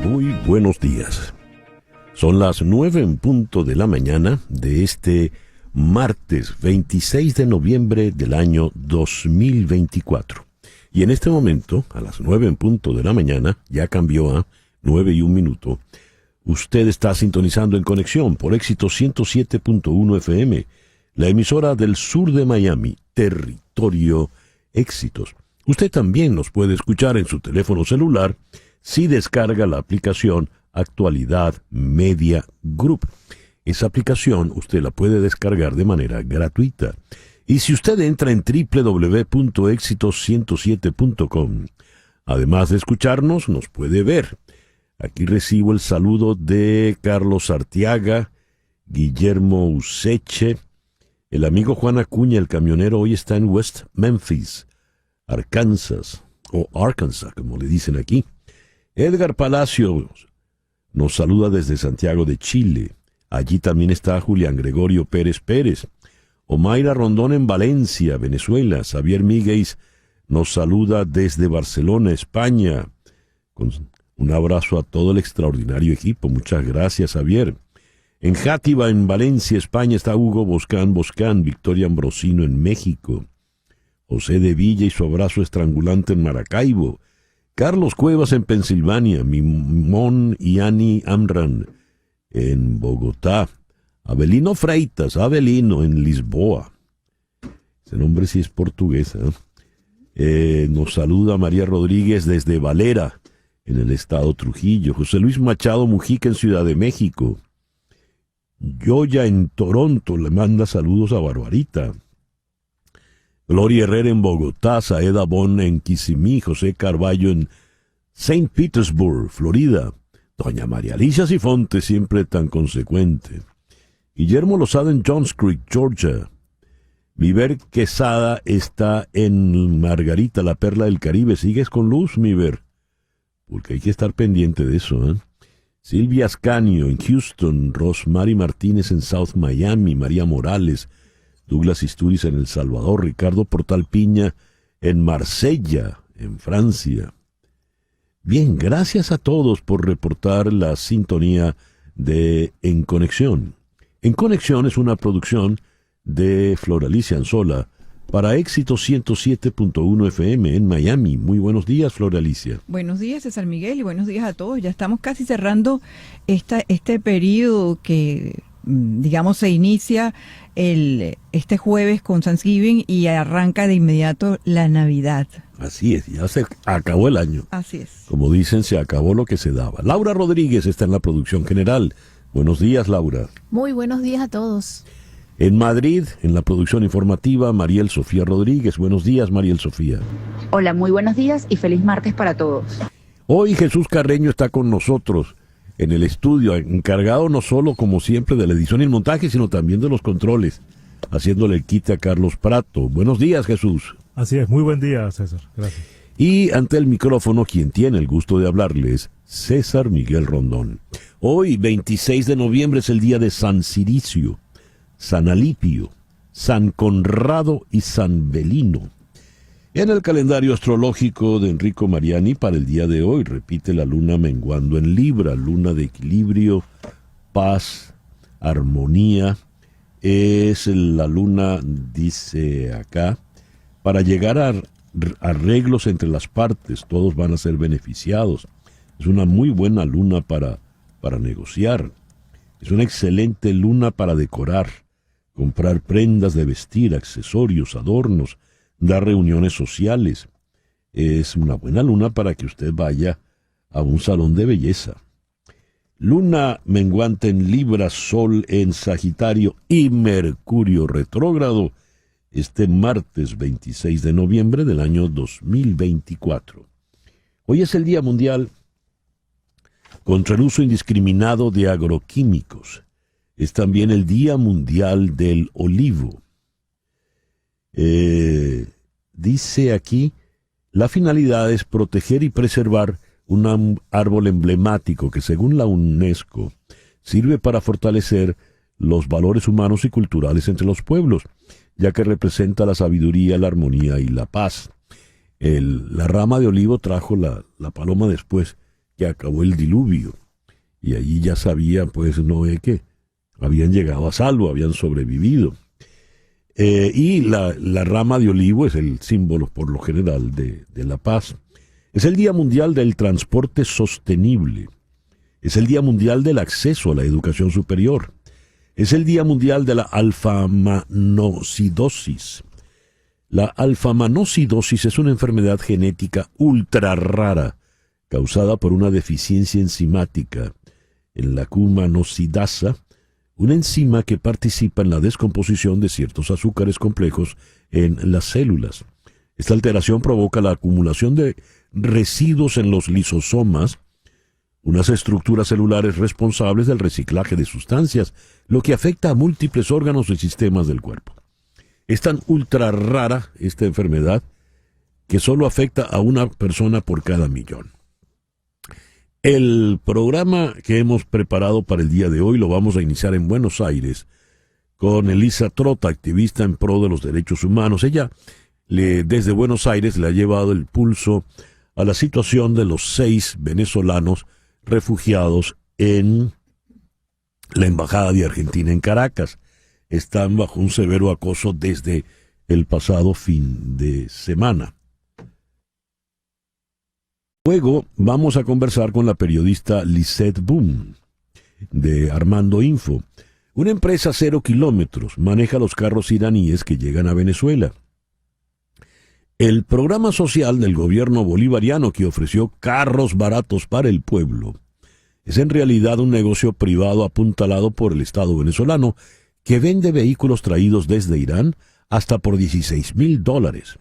Muy buenos días. Son las 9 en punto de la mañana de este martes 26 de noviembre del año 2024. Y en este momento, a las 9 en punto de la mañana, ya cambió a 9 y 1 minuto, usted está sintonizando en conexión por Éxito 107.1 FM, la emisora del sur de Miami, Territorio Éxitos. Usted también nos puede escuchar en su teléfono celular si descarga la aplicación Actualidad Media Group. Esa aplicación usted la puede descargar de manera gratuita. Y si usted entra en www.exitos107.com, además de escucharnos, nos puede ver. Aquí recibo el saludo de Carlos Arteaga, Guillermo Useche, el amigo Juan Acuña, el camionero, hoy está en West Memphis, Arkansas, o Arkansas, como le dicen aquí. Edgar Palacios nos saluda desde Santiago de Chile. Allí también está Julián Gregorio Pérez Pérez. Omaira Rondón en Valencia, Venezuela. Xavier Míguez nos saluda desde Barcelona, España. Con un abrazo a todo el extraordinario equipo. Muchas gracias, Xavier. En Játiva, en Valencia, España, está Hugo Boscán, Victoria Ambrosino en México. José de Villa y su abrazo estrangulante en Maracaibo. Carlos Cuevas en Pensilvania, Mimón y Ani Amran en Bogotá, Abelino Freitas, Abelino en Lisboa. Ese nombre sí es portugués, ¿eh? Nos saluda María Rodríguez desde Valera, en el estado Trujillo. José Luis Machado Mujica en Ciudad de México. Yoya en Toronto le manda saludos a Barbarita. Gloria Herrera en Bogotá, Saeda Bon en Kissimmee, José Carballo en St. Petersburg, Florida, doña María Alicia Sifonte, siempre tan consecuente, Guillermo Lozada en Johns Creek, Georgia, Miver Quesada está en Margarita, la perla del Caribe. ¿Sigues con luz, Miver? Porque hay que estar pendiente de eso, ¿eh? Silvia Ascanio en Houston, Rosmary Martínez en South Miami, María Morales, Douglas Isturiz en El Salvador, Ricardo Portal Piña en Marsella, en Francia. Bien, gracias a todos por reportar la sintonía de En Conexión. En Conexión es una producción de Floralicia Anzola para Éxito 107.1 FM en Miami. Muy buenos días, Floralicia. Buenos días, César Miguel, y buenos días a todos. Ya estamos casi cerrando este periodo que, digamos, se inicia este jueves con Thanksgiving y arranca de inmediato la Navidad. Así es, ya se acabó el año. Así es. Como dicen, se acabó lo que se daba. Laura Rodríguez está en la producción general. Buenos días, Laura. Muy buenos días a todos. En Madrid, en la producción informativa, Mariel Sofía Rodríguez. Buenos días, Mariel Sofía. Hola, muy buenos días y feliz martes para todos. Hoy Jesús Carreño está con nosotros en el estudio, encargado no solo, como siempre, de la edición y el montaje, sino también de los controles, haciéndole el quite a Carlos Prato. Buenos días, Jesús. Así es, muy buen día, César. Gracias. Y ante el micrófono, quien tiene el gusto de hablarles, César Miguel Rondón. Hoy, 26 de noviembre, es el día de San Ciricio, San Alipio, San Conrado y San Belino. En el calendario astrológico de Enrico Mariani, para el día de hoy, repite la luna menguando en Libra, luna de equilibrio, paz, armonía. Es la luna, dice acá, para llegar a arreglos entre las partes, todos van a ser beneficiados. Es una muy buena luna para negociar. Es una excelente luna para decorar, comprar prendas de vestir, accesorios, adornos, dar reuniones sociales. Es una buena luna para que usted vaya a un salón de belleza. Luna menguante en Libra, Sol en Sagitario y Mercurio retrógrado este martes 26 de noviembre del año 2024. Hoy es el Día Mundial contra el uso indiscriminado de agroquímicos. Es también el Día Mundial del Olivo. Dice aquí, la finalidad es proteger y preservar un árbol emblemático que, según la UNESCO, sirve para fortalecer los valores humanos y culturales entre los pueblos, ya que representa la sabiduría, la armonía y la paz. La rama de olivo trajo la paloma después, que acabó el diluvio. Y allí ya sabía, pues, Noé que habían llegado a salvo, habían sobrevivido. Y la rama de olivo es el símbolo, por lo general, de la paz. Es el Día Mundial del Transporte Sostenible. Es el Día Mundial del Acceso a la Educación Superior. Es el Día Mundial de la alfamanosidosis. La alfamanosidosis es una enfermedad genética ultra rara causada por una deficiencia enzimática en la Q-manosidasa, una enzima que participa en la descomposición de ciertos azúcares complejos en las células. Esta alteración provoca la acumulación de residuos en los lisosomas, unas estructuras celulares responsables del reciclaje de sustancias, lo que afecta a múltiples órganos y sistemas del cuerpo. Es tan ultra rara esta enfermedad que solo afecta a una persona por cada millón. El programa que hemos preparado para el día de hoy lo vamos a iniciar en Buenos Aires con Elisa Trota, activista en pro de los derechos humanos. Ella desde Buenos Aires le ha llevado el pulso a la situación de los 6 venezolanos refugiados en la Embajada de Argentina en Caracas. Están bajo un severo acoso desde el pasado fin de semana. Luego vamos a conversar con la periodista Lisette Boom de Armando Info. Una empresa 0 kilómetros maneja los carros iraníes que llegan a Venezuela. El programa social del gobierno bolivariano que ofreció carros baratos para el pueblo es en realidad un negocio privado apuntalado por el Estado venezolano que vende vehículos traídos desde Irán hasta por $16,000.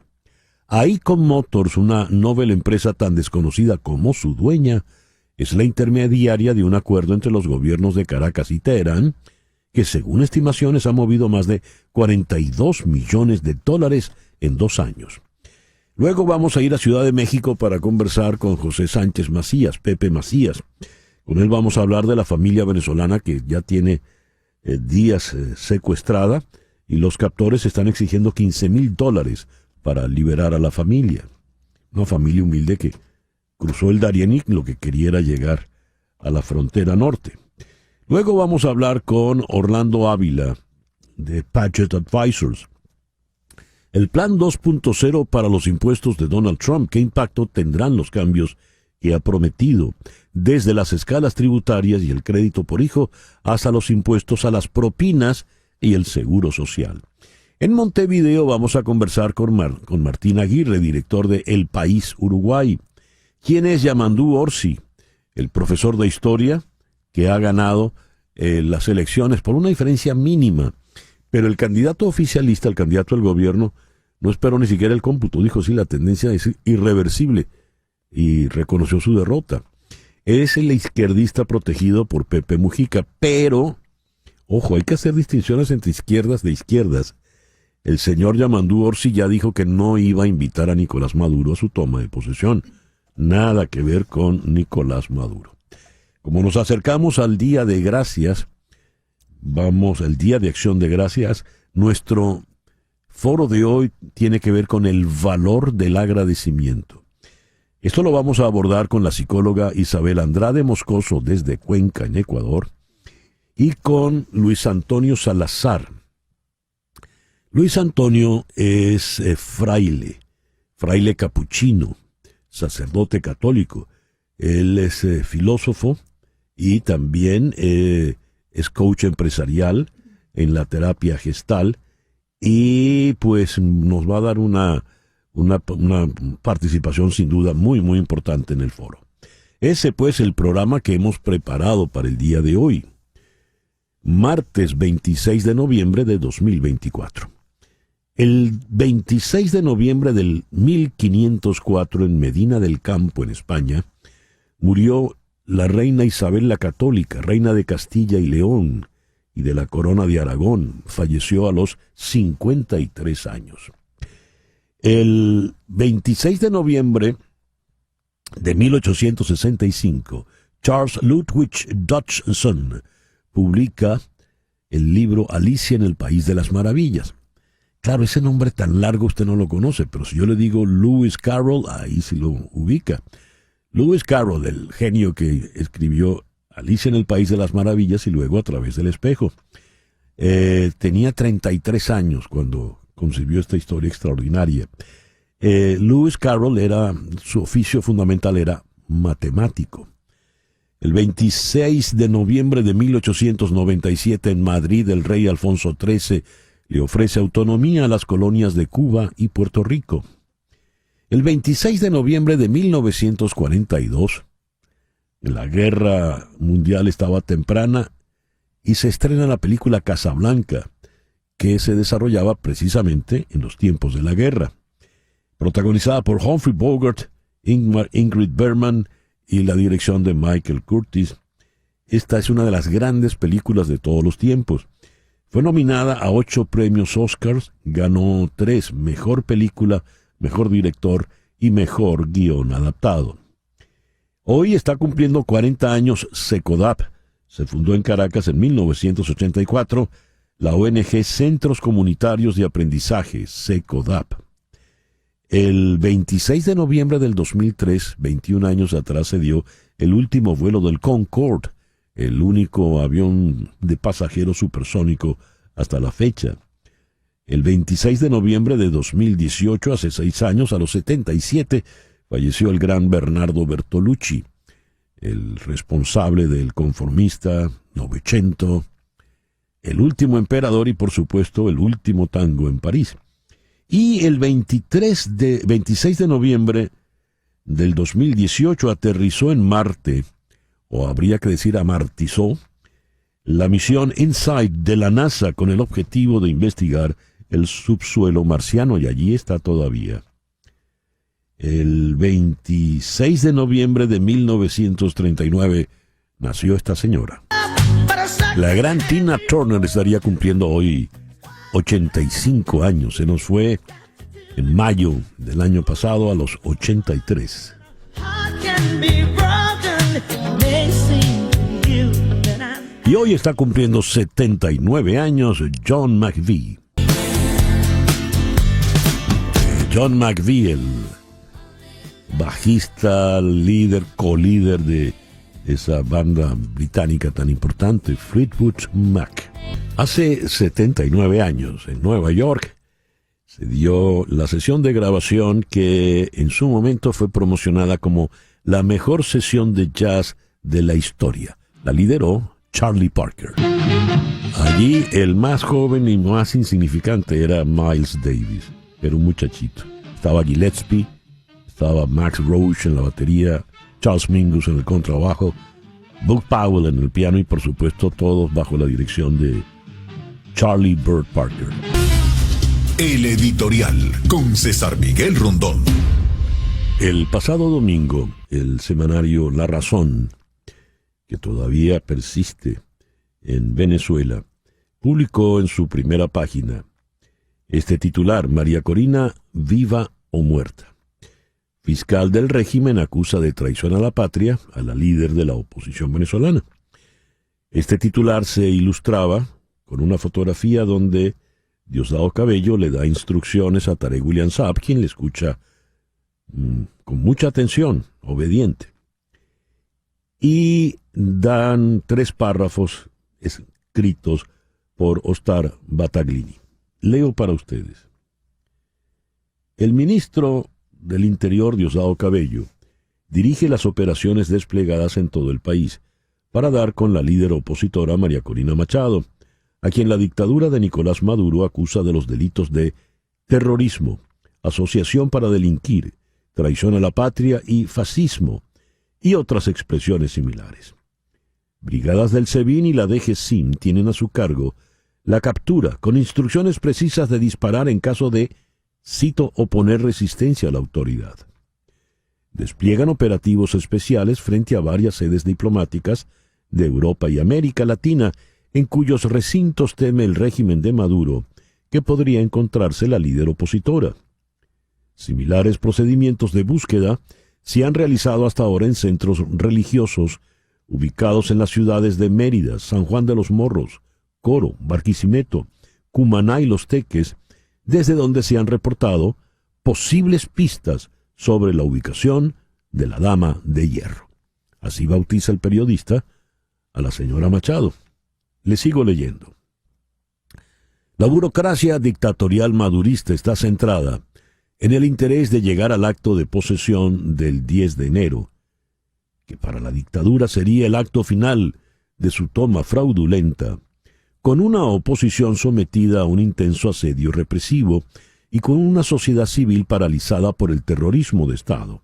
Icon Motors, una novel empresa tan desconocida como su dueña, es la intermediaria de un acuerdo entre los gobiernos de Caracas y Teherán, que según estimaciones ha movido más de $42 millones en 2 años. Luego vamos a ir a Ciudad de México para conversar con José Sánchez Macías, Pepe Macías. Con él vamos a hablar de la familia venezolana que ya tiene días secuestrada y los captores están exigiendo $15,000 para liberar a la familia. Una familia humilde que cruzó el Darién y lo que quería era llegar a la frontera norte. Luego vamos a hablar con Orlando Ávila de Paget Advisors. El plan 2.0 para los impuestos de Donald Trump, ¿qué impacto tendrán los cambios que ha prometido? Desde las escalas tributarias y el crédito por hijo hasta los impuestos a las propinas y el seguro social. En Montevideo vamos a conversar con Martín Aguirre, director de El País Uruguay. ¿Quién es Yamandú Orsi? El profesor de historia que ha ganado las elecciones por una diferencia mínima. Pero el candidato oficialista, el candidato al gobierno, no esperó ni siquiera el cómputo. Dijo, sí, la tendencia es irreversible. Y reconoció su derrota. Es el izquierdista protegido por Pepe Mujica. Pero, ojo, hay que hacer distinciones entre izquierdas de izquierdas. El señor Yamandú Orsi ya dijo que no iba a invitar a Nicolás Maduro a su toma de posesión. Nada que ver con Nicolás Maduro. Como nos acercamos al Día de Gracias, el Día de Acción de Gracias, nuestro foro de hoy tiene que ver con el valor del agradecimiento. Esto lo vamos a abordar con la psicóloga Isabel Andrade Moscoso desde Cuenca, en Ecuador, y con Luis Antonio Salazar. Luis Antonio es fraile capuchino, sacerdote católico. Él es filósofo y también es coach empresarial en la terapia gestal y pues nos va a dar una participación sin duda muy muy importante en el foro. Ese pues el programa que hemos preparado para el día de hoy, martes 26 de noviembre de 2024. El 26 de noviembre del 1504 en Medina del Campo, en España, murió la reina Isabel la Católica, reina de Castilla y León y de la Corona de Aragón. Falleció a los 53 años. El 26 de noviembre de 1865, Charles Ludwig Dodgson publica el libro Alicia en el País de las Maravillas. Claro, ese nombre tan largo usted no lo conoce, pero si yo le digo Lewis Carroll, ahí sí lo ubica. Lewis Carroll, el genio que escribió Alicia en el País de las Maravillas y luego A través del espejo. Tenía 33 años cuando concibió esta historia extraordinaria. Lewis Carroll su oficio fundamental era matemático. El 26 de noviembre de 1897 en Madrid, el rey Alfonso XIII le ofrece autonomía a las colonias de Cuba y Puerto Rico. El 26 de noviembre de 1942, la guerra mundial estaba temprana y se estrena la película Casablanca, que se desarrollaba precisamente en los tiempos de la guerra. Protagonizada por Humphrey Bogart, Ingrid Bergman y la dirección de Michael Curtiz, esta es una de las grandes películas de todos los tiempos. Fue nominada a 8 premios Oscars, ganó 3, Mejor Película, Mejor Director y Mejor Guión Adaptado. Hoy está cumpliendo 40 años Secodap. Se fundó en Caracas en 1984, la ONG Centros Comunitarios de Aprendizaje, Secodap. El 26 de noviembre del 2003, 21 años atrás, se dio el último vuelo del Concorde, el único avión de pasajeros supersónico hasta la fecha. El 26 de noviembre de 2018, hace 6 años, a los 77, falleció el gran Bernardo Bertolucci, el responsable del conformista, Novecento, el último emperador y, por supuesto, el último tango en París. Y el 26 de noviembre del 2018 aterrizó en Marte, o habría que decir amartizó, la misión InSight de la NASA con el objetivo de investigar el subsuelo marciano, y allí está todavía. El 26 de noviembre de 1939 nació esta señora. La gran Tina Turner estaría cumpliendo hoy 85 años. Se nos fue en mayo del año pasado a los 83. Y hoy está cumpliendo 79 años John McVie. John McVie, el bajista, líder, co-líder de esa banda británica tan importante, Fleetwood Mac. Hace 79 años, en Nueva York, se dio la sesión de grabación que en su momento fue promocionada como la mejor sesión de jazz de la historia. La lideró Charlie Parker. Allí el más joven y más insignificante era Miles Davis. Era un muchachito. Estaba Gillespie, estaba Max Roach en la batería, Charles Mingus en el contrabajo, Buck Powell en el piano y por supuesto todos bajo la dirección de Charlie Bird Parker. El editorial con César Miguel Rondón. El pasado domingo, el semanario La Razón, que todavía persiste en Venezuela, publicó en su primera página este titular: María Corina, viva o muerta. Fiscal del régimen acusa de traición a la patria a la líder de la oposición venezolana. Este titular se ilustraba con una fotografía donde Diosdado Cabello le da instrucciones a Tarek William Saab, quien le escucha con mucha atención, obediente. Y dan 3 párrafos escritos por Ostar Battaglini. Leo para ustedes. El ministro del Interior, Diosdado Cabello, dirige las operaciones desplegadas en todo el país para dar con la líder opositora María Corina Machado, a quien la dictadura de Nicolás Maduro acusa de los delitos de terrorismo, asociación para delinquir, traición a la patria y fascismo, y otras expresiones similares. Brigadas del SEBIN y la DGCIM tienen a su cargo la captura, con instrucciones precisas de disparar en caso de, cito, oponer resistencia a la autoridad. Despliegan operativos especiales frente a varias sedes diplomáticas de Europa y América Latina, en cuyos recintos teme el régimen de Maduro que podría encontrarse la líder opositora. Similares procedimientos de búsqueda se han realizado hasta ahora en centros religiosos ubicados en las ciudades de Mérida, San Juan de los Morros, Coro, Barquisimeto, Cumaná y Los Teques, desde donde se han reportado posibles pistas sobre la ubicación de la Dama de Hierro. Así bautiza el periodista a la señora Machado. Le sigo leyendo. La burocracia dictatorial madurista está centrada en el interés de llegar al acto de posesión del 10 de enero, que para la dictadura sería el acto final de su toma fraudulenta, con una oposición sometida a un intenso asedio represivo y con una sociedad civil paralizada por el terrorismo de Estado.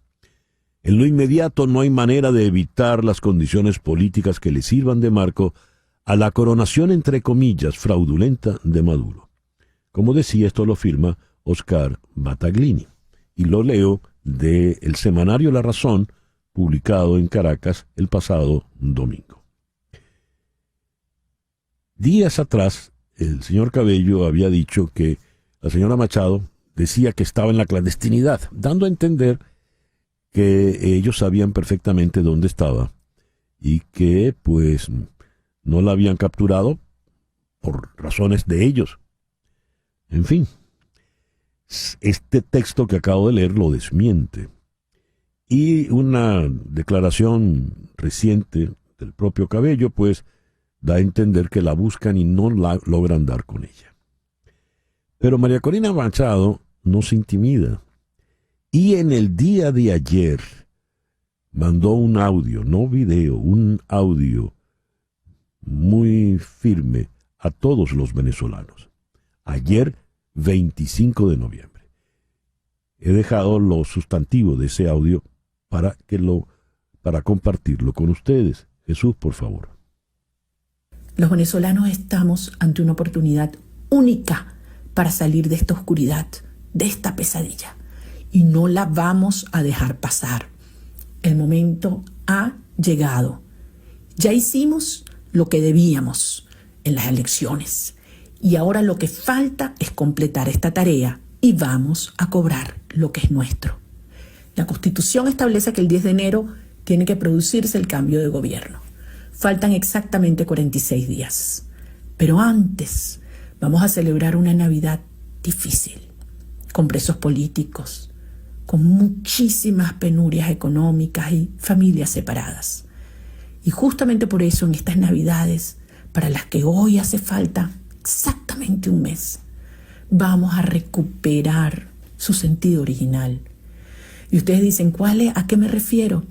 En lo inmediato no hay manera de evitar las condiciones políticas que le sirvan de marco a la coronación, entre comillas, fraudulenta de Maduro. Como decía, esto lo firma Oscar Battaglini, y lo leo de el semanario La Razón, publicado en Caracas el pasado domingo. Días atrás, el señor Cabello había dicho que la señora Machado decía que estaba en la clandestinidad, dando a entender que ellos sabían perfectamente dónde estaba y que, pues, no la habían capturado por razones de ellos. En fin, este texto que acabo de leer lo desmiente. Y una declaración reciente del propio Cabello, pues, da a entender que la buscan y no la logran dar con ella. Pero María Corina Machado no se intimida. Y en el día de ayer mandó un audio, no video, un audio muy firme a todos los venezolanos. Ayer, 25 de noviembre. He dejado los sustantivos de ese audio para compartirlo con ustedes. Jesús, por favor. Los venezolanos estamos ante una oportunidad única para salir de esta oscuridad, de esta pesadilla, y no la vamos a dejar pasar. El momento ha llegado. Ya hicimos lo que debíamos en las elecciones y ahora lo que falta es completar esta tarea y vamos a cobrar lo que es nuestro. La Constitución establece que el 10 de enero tiene que producirse el cambio de gobierno. Faltan exactamente 46 días. Pero antes vamos a celebrar una Navidad difícil, con presos políticos, con muchísimas penurias económicas y familias separadas. Y justamente por eso en estas Navidades, para las que hoy hace falta exactamente un mes, vamos a recuperar su sentido original. Y ustedes dicen, ¿a qué me refiero?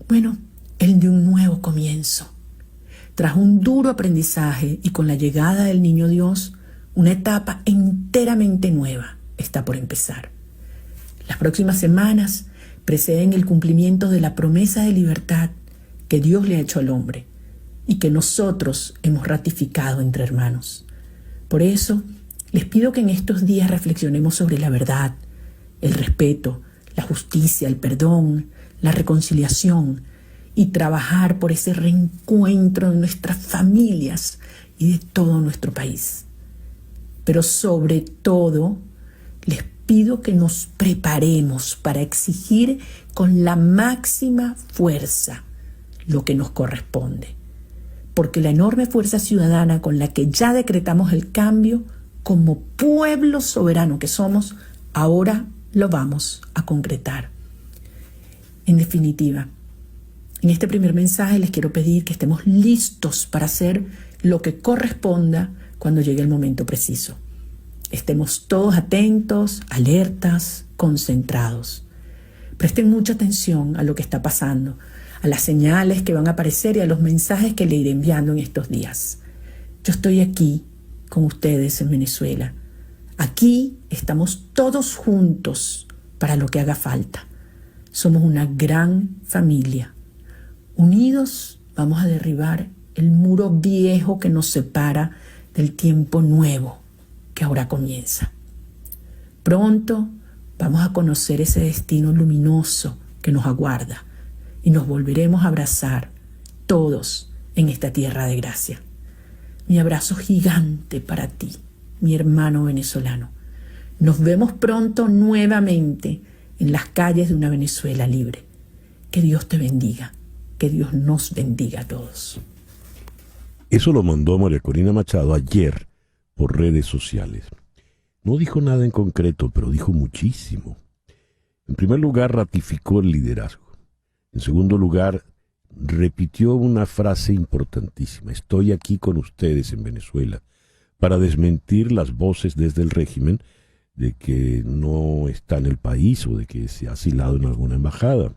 Bueno, el de un nuevo comienzo. Tras un duro aprendizaje y con la llegada del Niño Dios, una etapa enteramente nueva está por empezar. Las próximas semanas preceden el cumplimiento de la promesa de libertad que Dios le ha hecho al hombre y que nosotros hemos ratificado entre hermanos. Por eso, les pido que en estos días reflexionemos sobre la verdad, el respeto, la justicia, el perdón, la reconciliación y trabajar por ese reencuentro de nuestras familias y de todo nuestro país. Pero sobre todo, les pido que nos preparemos para exigir con la máxima fuerza lo que nos corresponde. Porque la enorme fuerza ciudadana con la que ya decretamos el cambio, como pueblo soberano que somos, ahora lo vamos a concretar. En definitiva, en este primer mensaje les quiero pedir que estemos listos para hacer lo que corresponda cuando llegue el momento preciso. Estemos todos atentos, alertas, concentrados. Presten mucha atención a lo que está pasando, a las señales que van a aparecer y a los mensajes que le iré enviando en estos días. Yo estoy aquí con ustedes en Venezuela. Aquí estamos todos juntos para lo que haga falta. Somos una gran familia. Unidos vamos a derribar el muro viejo que nos separa del tiempo nuevo que ahora comienza. Pronto vamos a conocer ese destino luminoso que nos aguarda y nos volveremos a abrazar todos en esta tierra de gracia. Mi abrazo gigante para ti, mi hermano venezolano. Nos vemos pronto nuevamente en las calles de una Venezuela libre. Que Dios te bendiga, que Dios nos bendiga a todos. Eso lo mandó María Corina Machado ayer por redes sociales. No dijo nada en concreto, pero dijo muchísimo. En primer lugar, ratificó el liderazgo. En segundo lugar, repitió una frase importantísima: estoy aquí con ustedes en Venezuela, para desmentir las voces desde el régimen de que no está en el país o de que se ha asilado en alguna embajada.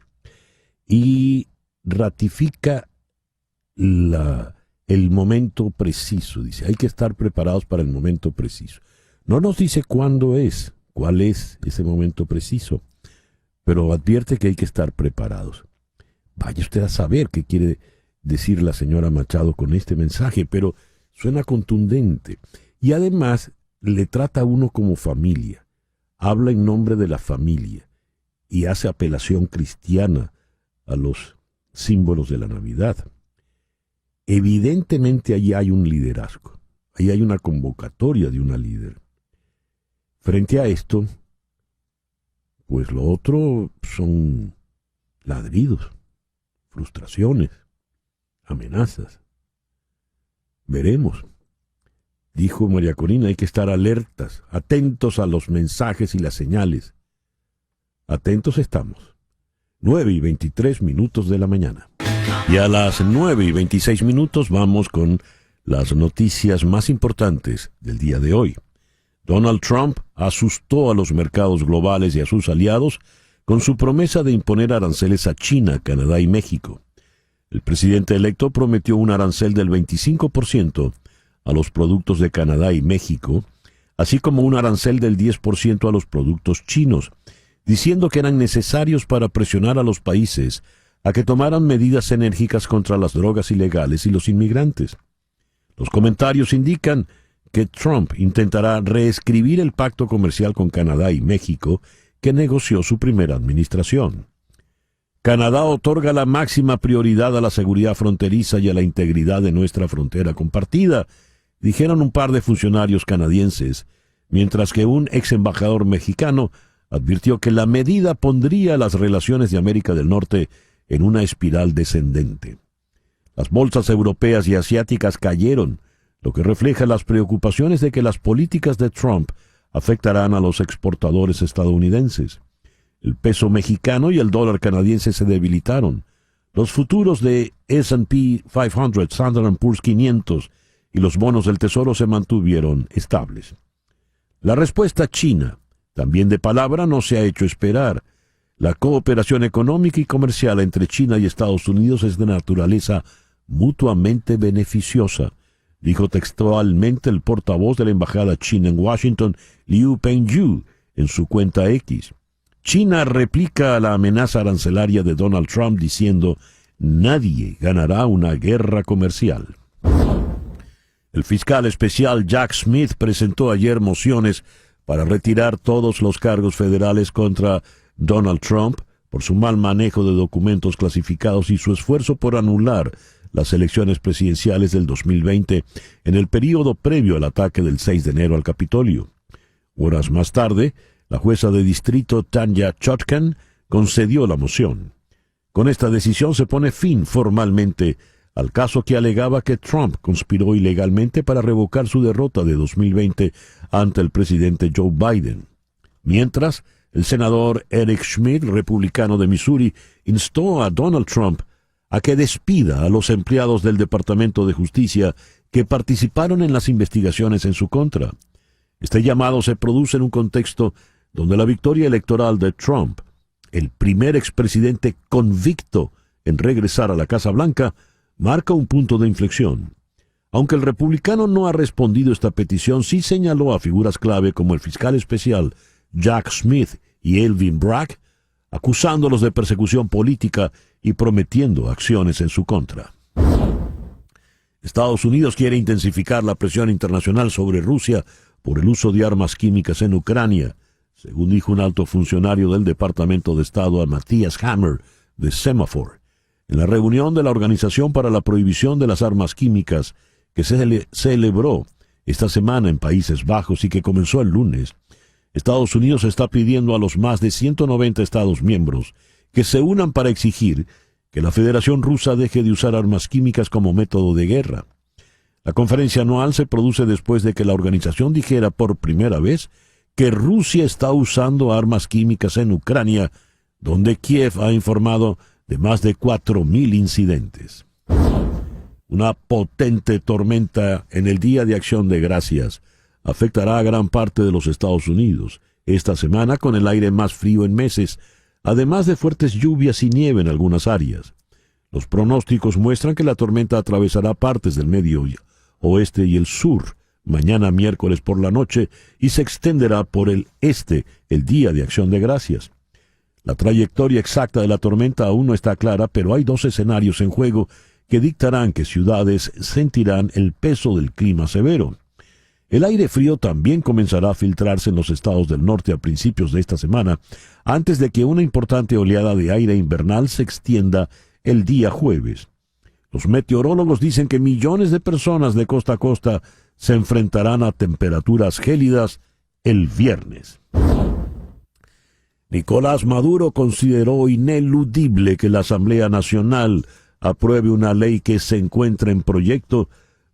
Y ratifica el momento preciso. Dice, hay que estar preparados para el momento preciso. No nos dice cuándo es, cuál es ese momento preciso, pero advierte que hay que estar preparados. Vaya usted a saber qué quiere decir la señora Machado con este mensaje, pero suena contundente. Y además le trata a uno como familia, habla en nombre de la familia y hace apelación cristiana a los símbolos de la Navidad. Evidentemente allí hay un liderazgo, ahí hay una convocatoria de una líder. Frente a esto, pues lo otro son ladridos, frustraciones, amenazas. Veremos. Dijo María Corina, hay que estar alertas, atentos a los mensajes y las señales. Atentos estamos. 9:23 de la mañana. Y a las 9:26 vamos con las noticias más importantes del día de hoy. Donald Trump asustó a los mercados globales y a sus aliados con su promesa de imponer aranceles a China, Canadá y México. El presidente electo prometió un arancel del 25% a los productos de Canadá y México, así como un arancel del 10% a los productos chinos, diciendo que eran necesarios para presionar a los países a que tomaran medidas enérgicas contra las drogas ilegales y los inmigrantes. Los comentarios indican que Trump intentará reescribir el pacto comercial con Canadá y México que negoció su primera administración. Canadá otorga la máxima prioridad a la seguridad fronteriza y a la integridad de nuestra frontera compartida, dijeron un par de funcionarios canadienses, mientras que un ex embajador mexicano advirtió que la medida pondría las relaciones de América del Norte en una espiral descendente. Las bolsas europeas y asiáticas cayeron, lo que refleja las preocupaciones de que las políticas de Trump afectarán a los exportadores estadounidenses. El peso mexicano y el dólar canadiense se debilitaron. Los futuros de S&P 500, Standard & Poor's 500 y los bonos del Tesoro se mantuvieron estables. La respuesta china, también de palabra, no se ha hecho esperar. La cooperación económica y comercial entre China y Estados Unidos es de naturaleza mutuamente beneficiosa, dijo textualmente el portavoz de la embajada china en Washington, Liu Pengyu, en su cuenta X. China replica la amenaza arancelaria de Donald Trump diciendo: nadie ganará una guerra comercial. El fiscal especial Jack Smith presentó ayer mociones para retirar todos los cargos federales contra Donald Trump por su mal manejo de documentos clasificados y su esfuerzo por anular las elecciones presidenciales del 2020 en el período previo al ataque del 6 de enero al Capitolio. Horas más tarde, la jueza de distrito Tanya Chutkan concedió la moción. Con esta decisión se pone fin formalmente al caso que alegaba que Trump conspiró ilegalmente para revocar su derrota de 2020 ante el presidente Joe Biden. Mientras, el senador Eric Schmidt, republicano de Missouri, instó a Donald Trump a que despida a los empleados del Departamento de Justicia que participaron en las investigaciones en su contra. Este llamado se produce en un contexto donde la victoria electoral de Trump, el primer expresidente convicto en regresar a la Casa Blanca, marca un punto de inflexión. Aunque el republicano no ha respondido a esta petición, sí señaló a figuras clave como el fiscal especial Jack Smith y Alvin Bragg, acusándolos de persecución política y prometiendo acciones en su contra. Estados Unidos quiere intensificar la presión internacional sobre Rusia por el uso de armas químicas en Ucrania, según dijo un alto funcionario del Departamento de Estado a Matthias Hammer de Semaphore. En la reunión de la Organización para la Prohibición de las Armas Químicas, que se celebró esta semana en Países Bajos y que comenzó el lunes, Estados Unidos está pidiendo a los más de 190 Estados miembros que se unan para exigir que la Federación Rusa deje de usar armas químicas como método de guerra. La conferencia anual se produce después de que la organización dijera por primera vez que Rusia está usando armas químicas en Ucrania, donde Kiev ha informado de más de 4.000 incidentes. Una potente tormenta en el Día de Acción de Gracias afectará a gran parte de los Estados Unidos esta semana, con el aire más frío en meses, además de fuertes lluvias y nieve en algunas áreas. Los pronósticos muestran que la tormenta atravesará partes del medio oeste y el sur mañana miércoles por la noche y se extenderá por el este el Día de Acción de Gracias. La trayectoria exacta de la tormenta aún no está clara, pero hay 2 escenarios en juego que dictarán que ciudades sentirán el peso del clima severo. El aire frío también comenzará a filtrarse en los estados del norte a principios de esta semana, antes de que una importante oleada de aire invernal se extienda el día jueves. Los meteorólogos dicen que millones de personas de costa a costa se enfrentarán a temperaturas gélidas el viernes. Nicolás Maduro consideró ineludible que la Asamblea Nacional apruebe una ley que se encuentra en proyecto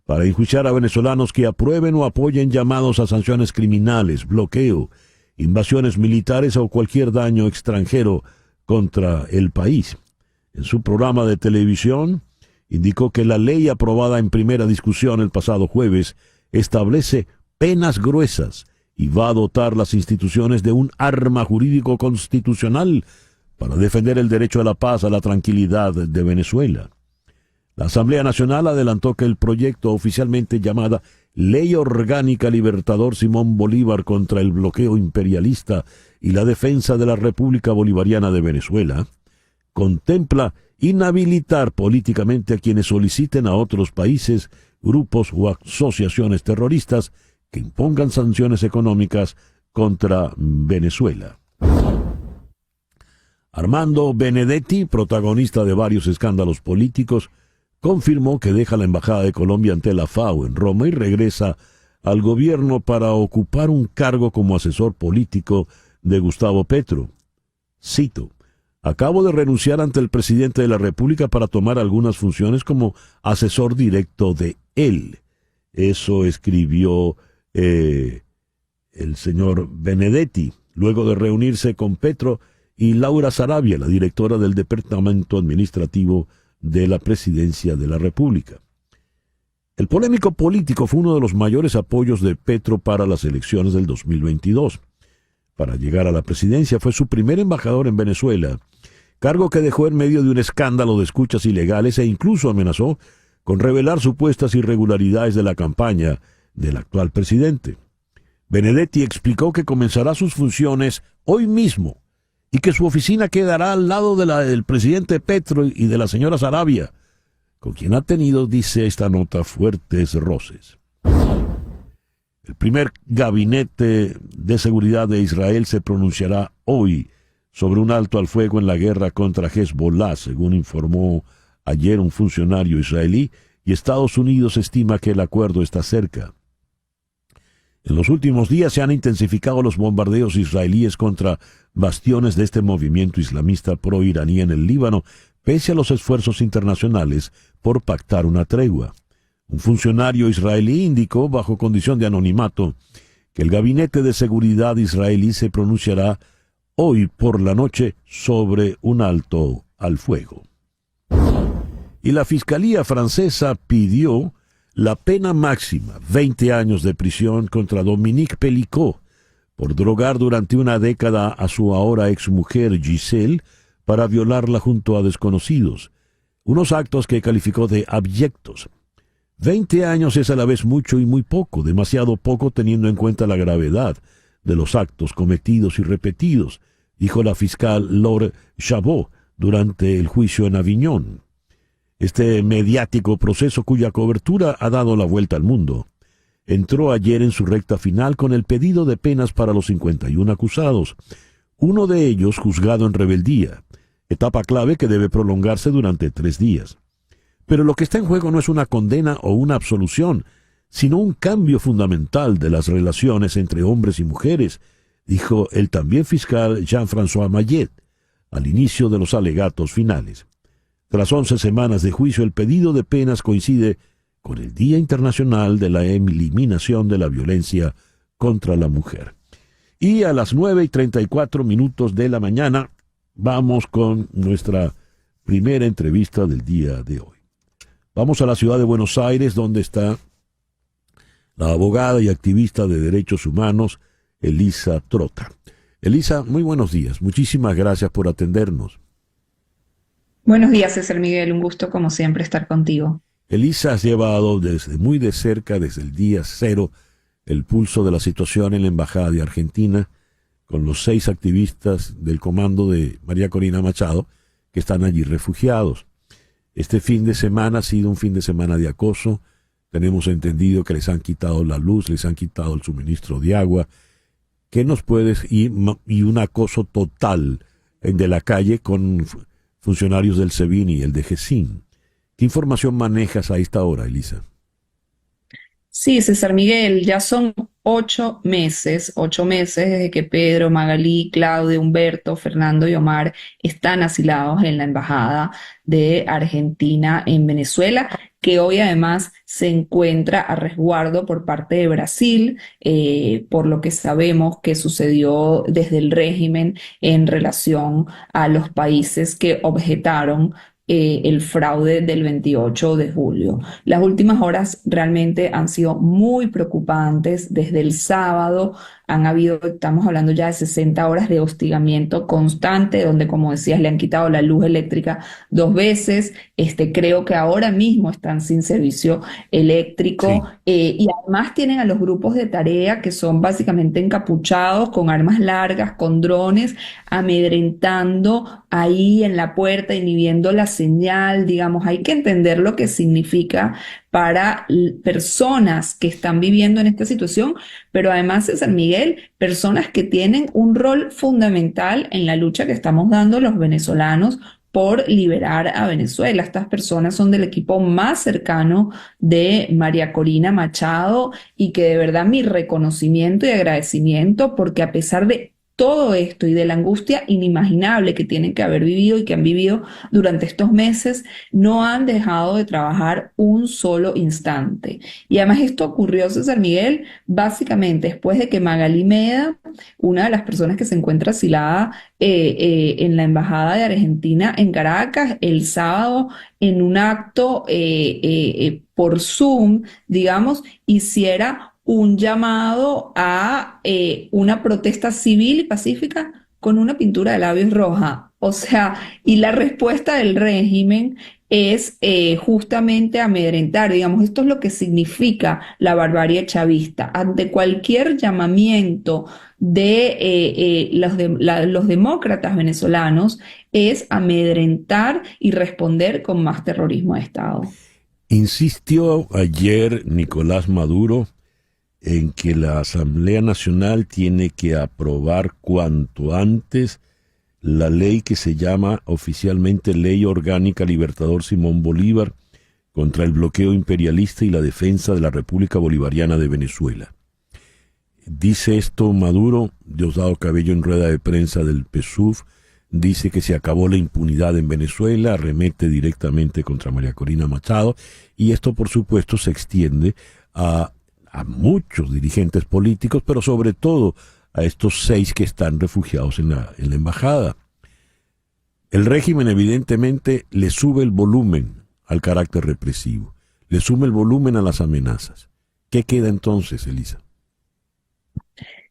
para enjuiciar a venezolanos que aprueben o apoyen llamados a sanciones criminales, bloqueo, invasiones militares o cualquier daño extranjero contra el país. En su programa de televisión, indicó que la ley aprobada en primera discusión el pasado jueves establece penas gruesas y va a dotar las instituciones de un arma jurídico constitucional para defender el derecho a la paz, a la tranquilidad de Venezuela. La Asamblea Nacional adelantó que el proyecto, oficialmente llamada Ley Orgánica Libertador Simón Bolívar contra el bloqueo imperialista y la defensa de la República Bolivariana de Venezuela, contempla inhabilitar políticamente a quienes soliciten a otros países, grupos o asociaciones terroristas que impongan sanciones económicas contra Venezuela. Armando Benedetti, protagonista de varios escándalos políticos, confirmó que deja la Embajada de Colombia ante la FAO en Roma y regresa al gobierno para ocupar un cargo como asesor político de Gustavo Petro. Cito: acabo de renunciar ante el presidente de la República para tomar algunas funciones como asesor directo de él. Eso escribió el señor Benedetti, luego de reunirse con Petro y Laura Sarabia, la directora del Departamento Administrativo de la Presidencia de la República. El polémico político fue uno de los mayores apoyos de Petro para las elecciones del 2022. Para llegar a la presidencia fue su primer embajador en Venezuela, cargo que dejó en medio de un escándalo de escuchas ilegales e incluso amenazó con revelar supuestas irregularidades de la campaña del actual presidente. Benedetti explicó que comenzará sus funciones hoy mismo y que su oficina quedará al lado de la del presidente Petro y de la señora Sarabia, con quien ha tenido, dice esta nota, fuertes roces. El primer gabinete de seguridad de Israel se pronunciará hoy sobre un alto al fuego en la guerra contra Hezbollah, según informó ayer un funcionario israelí, y Estados Unidos estima que el acuerdo está cerca. En los últimos días se han intensificado los bombardeos israelíes contra bastiones de este movimiento islamista pro-iraní en el Líbano, pese a los esfuerzos internacionales por pactar una tregua. Un funcionario israelí indicó, bajo condición de anonimato, que el Gabinete de Seguridad israelí se pronunciará hoy por la noche sobre un alto al fuego. Y la Fiscalía francesa pidió la pena máxima, 20 años de prisión contra Dominique Pellicot, por drogar durante una década a su ahora exmujer Giselle para violarla junto a desconocidos, unos actos que calificó de abyectos. 20 años es a la vez mucho y muy poco, demasiado poco teniendo en cuenta la gravedad de los actos cometidos y repetidos, dijo la fiscal Laure Chabot durante el juicio en Aviñón. Este mediático proceso, cuya cobertura ha dado la vuelta al mundo, entró ayer en su recta final con el pedido de penas para los 51 acusados, uno de ellos juzgado en rebeldía, etapa clave que debe prolongarse durante 3 días. Pero lo que está en juego no es una condena o una absolución, sino un cambio fundamental de las relaciones entre hombres y mujeres, dijo el también fiscal Jean-François Mayet, al inicio de los alegatos finales. Tras 11 semanas de juicio, el pedido de penas coincide con el Día Internacional de la Eliminación de la Violencia contra la Mujer. Y a las 9:34 de la mañana vamos con nuestra primera entrevista del día de hoy. Vamos a la ciudad de Buenos Aires, donde está la abogada y activista de derechos humanos, Elisa Trota. Elisa, muy buenos días. Muchísimas gracias por atendernos. Buenos días, César Miguel. Un gusto, como siempre, estar contigo. Elisa, has llevado muy de cerca, desde el día cero, el pulso de la situación en la Embajada de Argentina, con los 6 activistas del comando de María Corina Machado, que están allí refugiados. Este fin de semana ha sido un fin de semana de acoso. Tenemos entendido que les han quitado la luz, les han quitado el suministro de agua. ¿Qué nos puedes...? Y un acoso total de la calle con funcionarios del SEBIN y el de GESIN. ¿Qué información manejas a esta hora, Elisa? Sí, César Miguel, ya son 8 meses desde que Pedro, Magalí, Claudio, Humberto, Fernando y Omar están asilados en la Embajada de Argentina en Venezuela, que hoy además se encuentra a resguardo por parte de Brasil, por lo que sabemos que sucedió desde el régimen en relación a los países que objetaron el fraude del 28 de julio. Las últimas horas realmente han sido muy preocupantes. Desde el sábado estamos hablando ya de 60 horas de hostigamiento constante, donde, como decías, le han quitado la luz eléctrica 2 veces. Creo que ahora mismo están sin servicio eléctrico. Y además tienen a los grupos de tarea que son básicamente encapuchados con armas largas, con drones, amedrentando ahí en la puerta, inhibiendo la señal. Digamos, hay que entender lo que significa para personas que están viviendo en esta situación, pero además, César Miguel, personas que tienen un rol fundamental en la lucha que estamos dando los venezolanos por liberar a Venezuela. Estas personas son del equipo más cercano de María Corina Machado, y que de verdad mi reconocimiento y agradecimiento, porque a pesar de todo esto y de la angustia inimaginable que tienen que haber vivido y que han vivido durante estos meses, no han dejado de trabajar un solo instante. Y además esto ocurrió, César Miguel, básicamente después de que Magalí Meda, una de las personas que se encuentra asilada en la Embajada de Argentina en Caracas, el sábado, en un acto por Zoom, digamos, hiciera un llamado a una protesta civil y pacífica con una pintura de labios roja. O sea, y la respuesta del régimen es justamente amedrentar. Digamos, esto es lo que significa la barbarie chavista. Ante cualquier llamamiento de los demócratas venezolanos, es amedrentar y responder con más terrorismo de Estado. Insistió ayer Nicolás Maduro en que la Asamblea Nacional tiene que aprobar cuanto antes la ley que se llama oficialmente Ley Orgánica Libertador Simón Bolívar contra el bloqueo imperialista y la defensa de la República Bolivariana de Venezuela. Dice esto Maduro. Diosdado Cabello, en rueda de prensa del PSUV, dice que se acabó la impunidad en Venezuela, arremete directamente contra María Corina Machado, y esto por supuesto se extiende a muchos dirigentes políticos, pero sobre todo a estos 6 que están refugiados en la embajada. El régimen evidentemente le sube el volumen al carácter represivo, le sube el volumen a las amenazas. ¿Qué queda entonces, Elisa?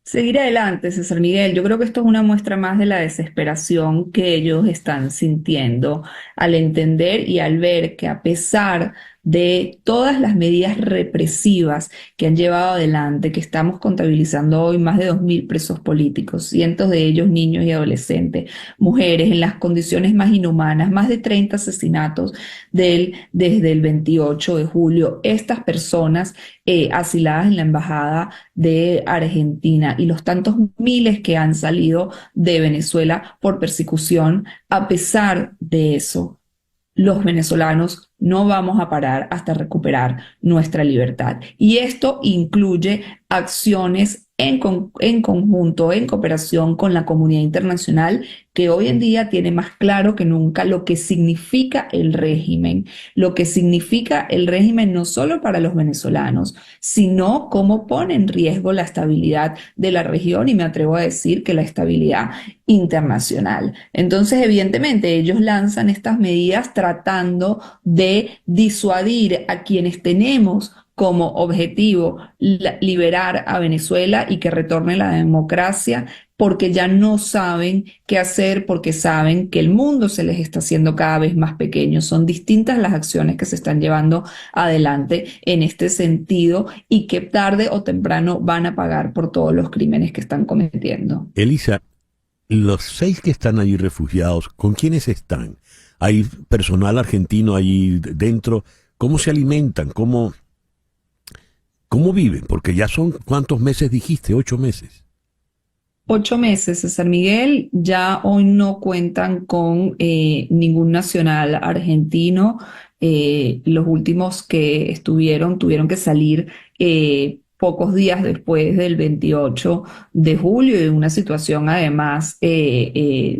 Seguir adelante, César Miguel. Yo creo que esto es una muestra más de la desesperación que ellos están sintiendo al entender y al ver que, a pesar de todas las medidas represivas que han llevado adelante, que estamos contabilizando hoy más de 2.000 presos políticos, cientos de ellos niños y adolescentes, mujeres en las condiciones más inhumanas, más de 30 asesinatos desde el 28 de julio, estas personas asiladas en la Embajada de Argentina y los tantos miles que han salido de Venezuela por persecución. A pesar de eso, los venezolanos no vamos a parar hasta recuperar nuestra libertad. Y esto incluye acciones en conjunto, en cooperación con la comunidad internacional, que hoy en día tiene más claro que nunca lo que significa el régimen, no solo para los venezolanos, sino cómo pone en riesgo la estabilidad de la región y me atrevo a decir que la estabilidad internacional. Entonces, evidentemente, ellos lanzan estas medidas tratando de disuadir a quienes tenemos como objetivo liberar a Venezuela y que retorne la democracia, porque ya no saben qué hacer, porque saben que el mundo se les está haciendo cada vez más pequeño. Son distintas las acciones que se están llevando adelante en este sentido y que tarde o temprano van a pagar por todos los crímenes que están cometiendo. Elisa, los 6 que están allí refugiados, ¿con quiénes están? ¿Hay personal argentino allí dentro? ¿Cómo se alimentan? ¿Cómo viven? Porque ya son, ¿cuántos meses dijiste? 8 meses. 8 meses, César Miguel, ya hoy no cuentan con ningún nacional argentino. Los últimos que estuvieron tuvieron que salir pocos días después del 28 de julio, y una situación además de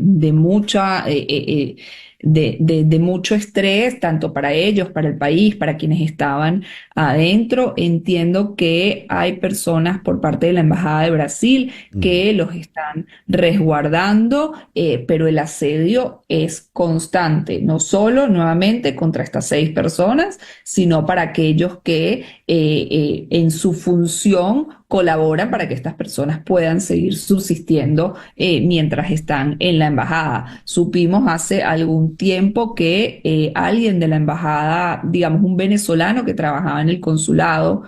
mucho estrés, tanto para ellos, para el país, para quienes estaban adentro. Entiendo que hay personas por parte de la Embajada de Brasil que los están resguardando, pero el asedio es constante, no solo nuevamente contra estas 6 personas, sino para aquellos que en su función colaboran para que estas personas puedan seguir subsistiendo mientras están en la embajada. Supimos hace algún tiempo que alguien de la embajada, digamos un venezolano que trabajaba en el consulado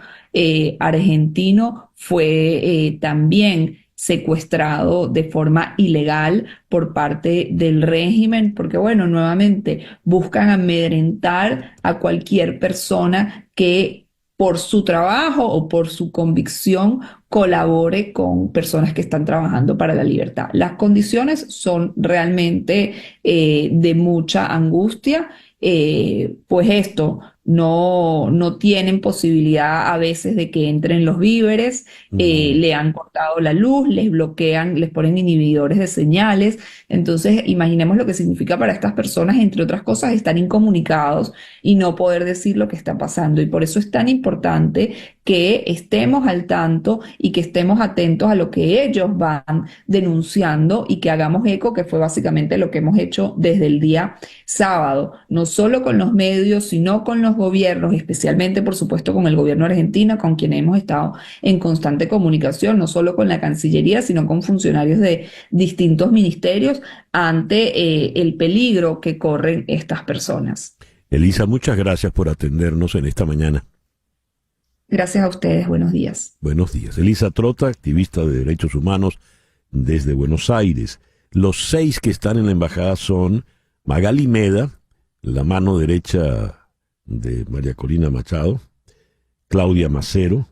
argentino, fue también secuestrado de forma ilegal por parte del régimen, porque bueno, nuevamente buscan amedrentar a cualquier persona que por su trabajo o por su convicción colabore con personas que están trabajando para la libertad. Las condiciones son realmente de mucha angustia, pues esto, no tienen posibilidad a veces de que entren los víveres, le han cortado la luz, les bloquean, les ponen inhibidores de señales. Entonces, imaginemos lo que significa para estas personas, entre otras cosas, estar incomunicados y no poder decir lo que está pasando. Y por eso es tan importante que estemos al tanto y que estemos atentos a lo que ellos van denunciando y que hagamos eco, que fue básicamente lo que hemos hecho desde el día sábado, no solo con los medios, sino con los gobiernos, especialmente, por supuesto, con el gobierno argentino, con quien hemos estado en constante comunicación, no solo con la Cancillería, sino con funcionarios de distintos ministerios ante el peligro que corren estas personas. Elisa, muchas gracias por atendernos en esta mañana. Gracias a ustedes, buenos días. Buenos días. Elisa Trota, activista de derechos humanos desde Buenos Aires. Los 6 que están en la embajada son Magali Meda, la mano derecha de María Corina Machado, Claudia Macero,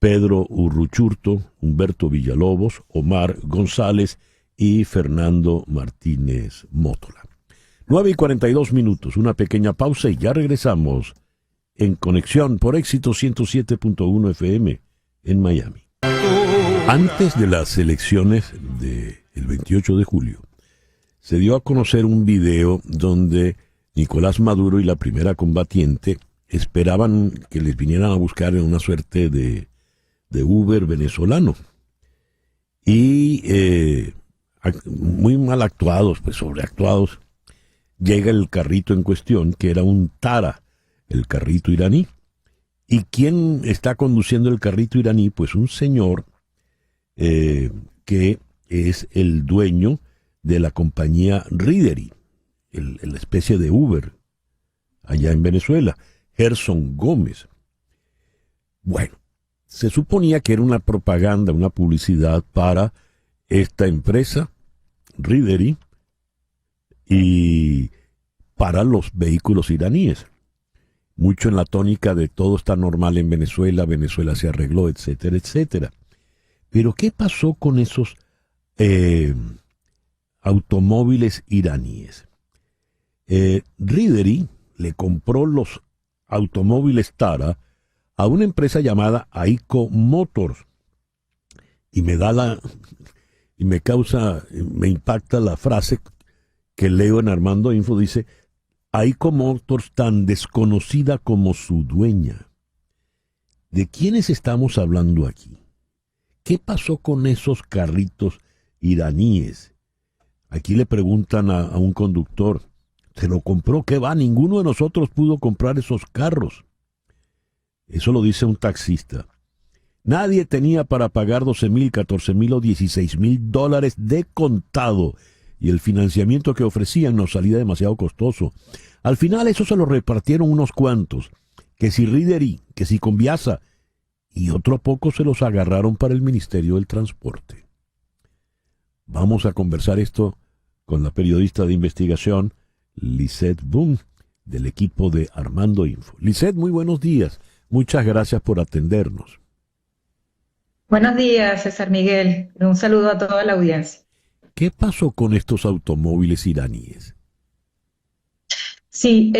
Pedro Urruchurto, Humberto Villalobos, Omar González y Fernando Martínez Mótola. 9:42, una pequeña pausa y ya regresamos en Conexión por Éxito 107.1 FM en Miami. Antes de las elecciones del 28 de julio, se dio a conocer un video donde Nicolás Maduro y la primera combatiente esperaban que les vinieran a buscar en una suerte de Uber venezolano. Y muy mal actuados, pues sobreactuados, llega el carrito en cuestión, que era un Tara, el carrito iraní. ¿Y quién está conduciendo el carrito iraní? Pues un señor que es el dueño de la compañía Rideri, la especie de Uber, allá en Venezuela, Gerson Gómez. Bueno, se suponía que era una propaganda, una publicidad para esta empresa, Rideri, y para los vehículos iraníes. Mucho en la tónica de todo está normal en Venezuela, Venezuela se arregló, etcétera, etcétera. Pero ¿qué pasó con esos automóviles iraníes? Rideri le compró los automóviles Tara a una empresa llamada Aiko Motors. Y me impacta la frase que leo en Armando Info, dice, AICO Motors tan desconocida como su dueña. ¿De quiénes estamos hablando aquí? ¿Qué pasó con esos carritos iraníes? Aquí le preguntan a un conductor, ¿se lo compró? ¿Qué va? Ninguno de nosotros pudo comprar esos carros. Eso lo dice un taxista. Nadie tenía para pagar 12,000, 14,000 o 16,000 dólares de contado, y el financiamiento que ofrecían nos salía demasiado costoso. Al final eso se lo repartieron unos cuantos, que si Rideri, que si Conviasa, y otro poco se los agarraron para el Ministerio del Transporte. Vamos a conversar esto con la periodista de investigación Lisette Boone, del equipo de Armando Info. Lisette, muy buenos días. Muchas gracias por atendernos. Buenos días, César Miguel. Un saludo a toda la audiencia. ¿Qué pasó con estos automóviles iraníes? Sí,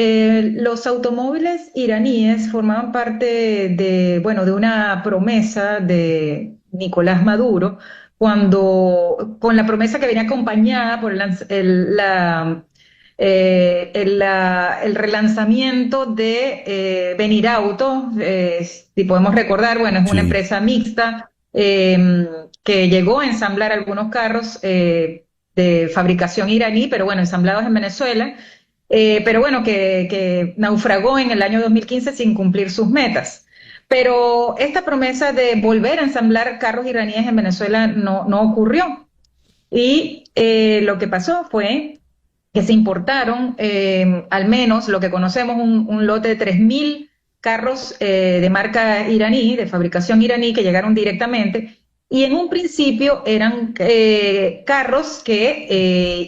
los automóviles iraníes formaban parte de una promesa de Nicolás Maduro, con la promesa que venía acompañada por el relanzamiento de Benirauto. Si podemos recordar, es una empresa mixta que llegó a ensamblar algunos carros de fabricación iraní, pero ensamblados en Venezuela, que naufragó en el año 2015 sin cumplir sus metas. Pero esta promesa de volver a ensamblar carros iraníes en Venezuela no ocurrió. Y lo que pasó fue que se importaron al menos lo que conocemos un lote de 3,000 carros de marca iraní, de fabricación iraní, que llegaron directamente, y en un principio eran carros que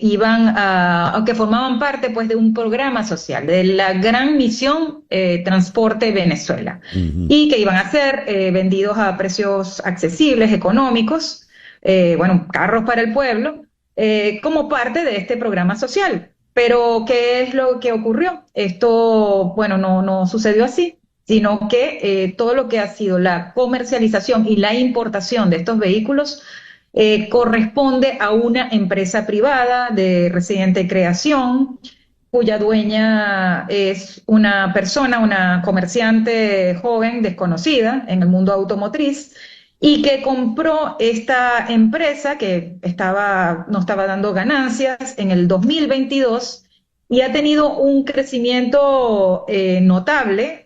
que formaban parte pues de un programa social, de la gran misión Transporte Venezuela, y que iban a ser vendidos a precios accesibles, económicos, carros para el pueblo, como parte de este programa social. Pero, ¿qué es lo que ocurrió? Esto, no sucedió así, sino que todo lo que ha sido la comercialización y la importación de estos vehículos corresponde a una empresa privada de reciente creación, cuya dueña es una comerciante joven desconocida en el mundo automotriz, y que compró esta empresa que no estaba dando ganancias en el 2022, y ha tenido un crecimiento notable,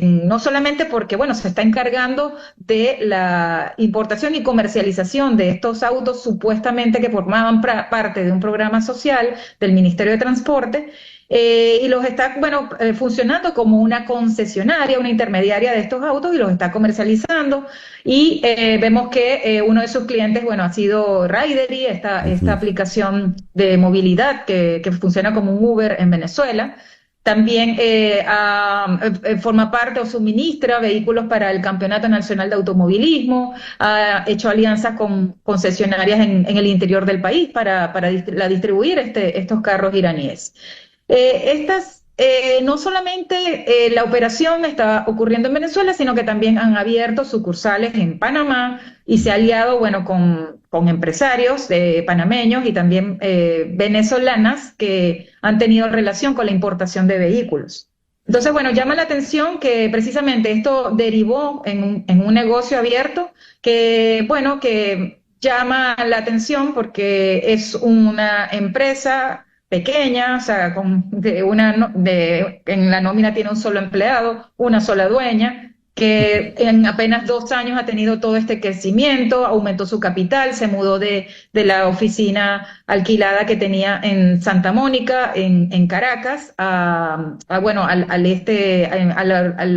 no solamente porque se está encargando de la importación y comercialización de estos autos supuestamente que formaban parte de un programa social del Ministerio de Transporte, y los está funcionando como una concesionaria, una intermediaria de estos autos, y los está comercializando. Y vemos que uno de sus clientes ha sido Rideri, esta aplicación de movilidad que funciona como un Uber en Venezuela. También forma parte o suministra vehículos para el Campeonato Nacional de Automovilismo, ha hecho alianzas con concesionarias en el interior del país para distribuir estos carros iraníes. No solamente la operación está ocurriendo en Venezuela, sino que también han abierto sucursales en Panamá y se ha aliado con empresarios panameños y también venezolanas que han tenido relación con la importación de vehículos. Entonces, llama la atención que precisamente esto derivó en un negocio abierto que llama la atención porque es una empresa pequeña, en la nómina tiene un solo empleado, una sola dueña, que en apenas 2 años ha tenido todo este crecimiento, aumentó su capital, se mudó de la oficina alquilada que tenía en Santa Mónica, en Caracas, a la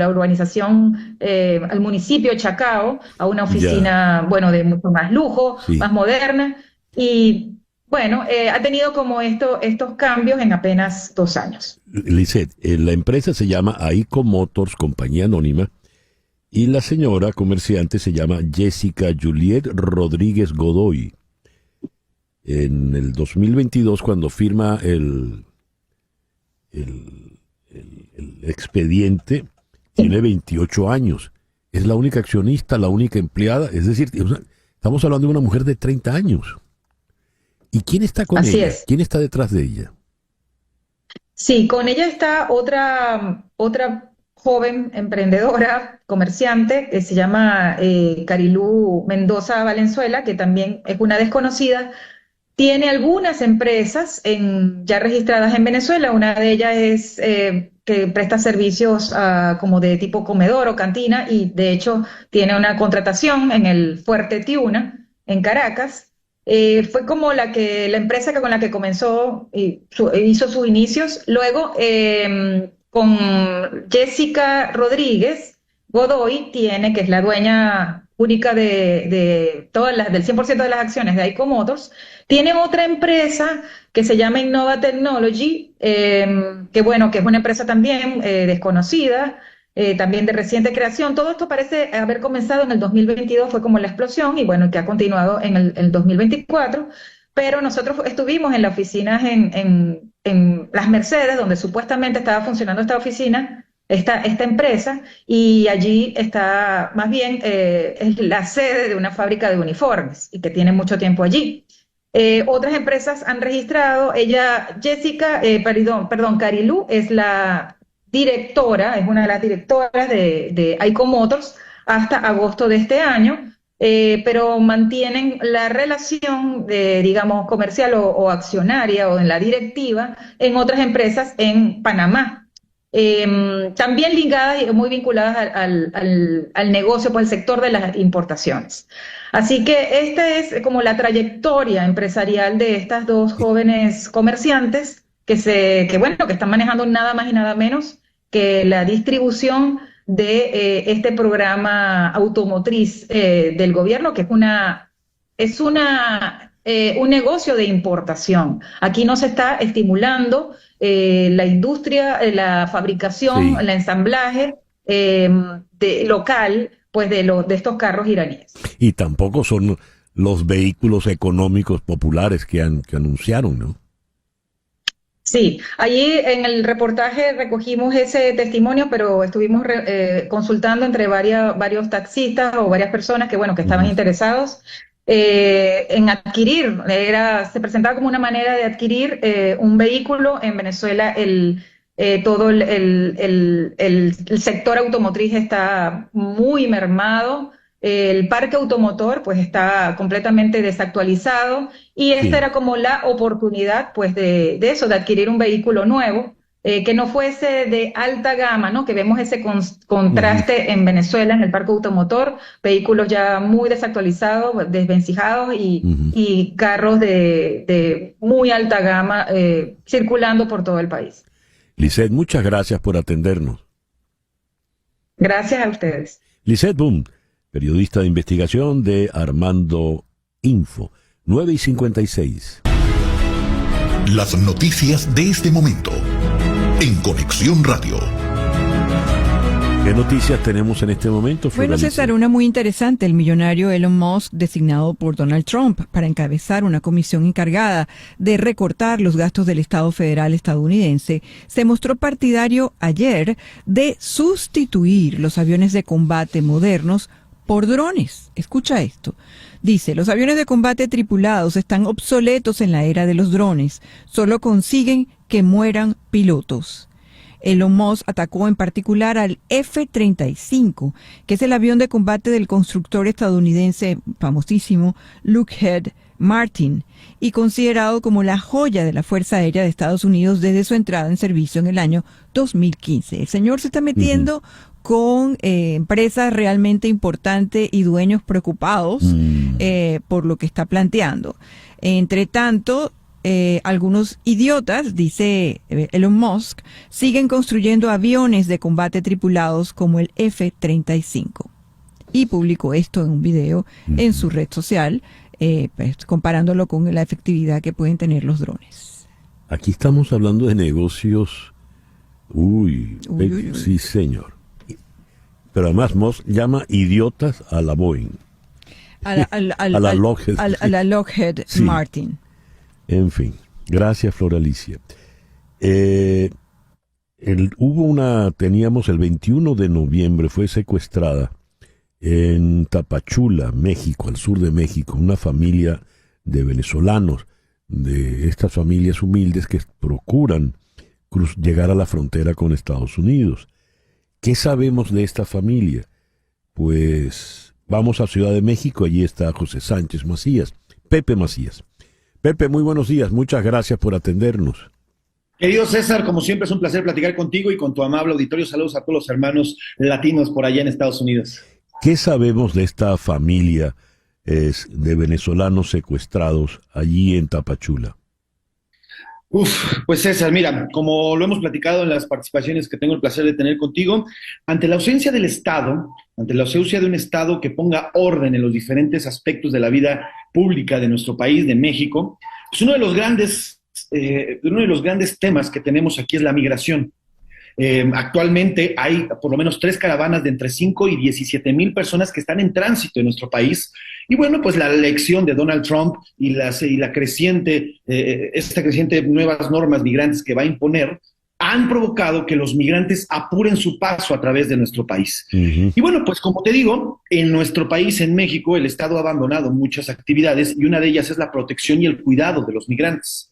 urbanización, al municipio de Chacao, a una oficina, de mucho más lujo, más moderna, y ha tenido como estos cambios en apenas 2 años. Lisette, la empresa se llama AICO Motors, compañía anónima, y la señora comerciante se llama Jessica Juliet Rodríguez Godoy. En el 2022, cuando firma el expediente, tiene 28 años. Es la única accionista, la única empleada, es decir, estamos Estamos hablando de una mujer de 30 años. ¿Y quién está con Así ella? es. ¿Quién está detrás de ella? Sí, con ella está otra joven emprendedora, comerciante, que se llama Carilú Mendoza Valenzuela, que también es una desconocida. Tiene algunas empresas ya registradas en Venezuela. Una de ellas es que presta servicios como de tipo comedor o cantina, y de hecho tiene una contratación en el Fuerte Tiuna, en Caracas. Fue como la empresa con la que comenzó y hizo sus inicios. Luego, con Jessica Rodríguez Godoy, que es la dueña única de todas del 100% de las acciones de Aico Motors. Tiene otra empresa que se llama Innova Technology, que bueno, que es una empresa también desconocida, también de reciente creación. Todo esto parece haber comenzado en el 2022, fue como la explosión, y bueno, que ha continuado en el 2024. Pero nosotros estuvimos en las oficinas en Las Mercedes, donde supuestamente estaba funcionando esta oficina, esta empresa, y allí está, más bien, es la sede de una fábrica de uniformes, y que tiene mucho tiempo allí. Otras empresas han registrado. Jessica, Carilú es la directora, es una de las directoras de Aico Motors hasta agosto de este año, pero mantienen la relación, digamos, comercial o accionaria o en la directiva en otras empresas en Panamá. También ligadas y muy vinculadas al negocio, pues el sector de las importaciones. Así que esta es como la trayectoria empresarial de estas dos jóvenes comerciantes que están manejando nada más y nada menos que la distribución de este programa automotriz del gobierno, que es un negocio de importación. Aquí no se está estimulando la industria, la fabricación, Sí. el ensamblaje local, pues de estos carros iraníes. Y tampoco son los vehículos económicos populares que anunciaron, ¿no? Sí, allí en el reportaje recogimos ese testimonio, pero estuvimos consultando entre varios taxistas o varias personas que estaban interesados en adquirir. Se presentaba como una manera de adquirir un vehículo. En Venezuela todo el sector automotriz está muy mermado. El parque automotor pues está completamente desactualizado, y esta Sí. era como la oportunidad pues de eso, de adquirir un vehículo nuevo, que no fuese de alta gama, ¿no? Que vemos ese contraste en Venezuela, en el parque automotor, vehículos ya muy desactualizados, desvencijados, y carros de muy alta gama circulando por todo el país. Lisette, muchas gracias por atendernos. Gracias a ustedes. Lisette Boom, periodista de investigación de Armando Info, 9:56. Las noticias de este momento en Conexión Radio. ¿Qué noticias tenemos en este momento, Bueno, Floralicia? César, una muy interesante. El millonario Elon Musk, designado por Donald Trump para encabezar una comisión encargada de recortar los gastos del Estado federal estadounidense, se mostró partidario ayer de sustituir los aviones de combate modernos por drones. Escucha esto. Dice, los aviones de combate tripulados están obsoletos en la era de los drones. Solo consiguen que mueran pilotos. Elon Musk atacó en particular al F-35, que es el avión de combate del constructor estadounidense famosísimo Lockheed Martin, y considerado como la joya de la Fuerza Aérea de Estados Unidos desde su entrada en servicio en el año 2015. El señor se está metiendo con empresas realmente importantes y dueños preocupados por lo que está planteando. Entre tanto, algunos idiotas, dice Elon Musk, siguen construyendo aviones de combate tripulados como el F-35. Y publicó esto en un video en su red social, pues, comparándolo con la efectividad que pueden tener los drones. Aquí estamos hablando de negocios. Sí, señor. Pero además Musk llama idiotas a la Boeing. A la Lockheed. A la Lockheed Sí. Martin. En fin, gracias, Floralicia. Teníamos el 21 de noviembre, fue secuestrada en Tapachula, México, al sur de México, una familia de venezolanos, de estas familias humildes que procuran llegar a la frontera con Estados Unidos. ¿Qué sabemos de esta familia? Pues vamos a Ciudad de México, allí está José Sánchez Macías, Pepe Macías. Pepe, muy buenos días, muchas gracias por atendernos. Querido César, como siempre es un placer platicar contigo y con tu amable auditorio. Saludos a todos los hermanos latinos por allá en Estados Unidos. ¿Qué sabemos de esta familia de venezolanos secuestrados allí en Tapachula? Pues César, mira, como lo hemos platicado en las participaciones que tengo el placer de tener contigo, ante la ausencia del Estado, ante la ausencia de un Estado que ponga orden en los diferentes aspectos de la vida pública de nuestro país, de México, pues uno de los grandes temas que tenemos aquí es la migración. Actualmente hay por lo menos 3 caravanas de entre 5 y 17 mil personas que están en tránsito en nuestro país. Y bueno, pues la elección de Donald Trump y esta creciente nuevas normas migrantes que va a imponer han provocado que los migrantes apuren su paso a través de nuestro país. Uh-huh. Y bueno, pues como te digo, en nuestro país, en México, el Estado ha abandonado muchas actividades y una de ellas es la protección y el cuidado de los migrantes.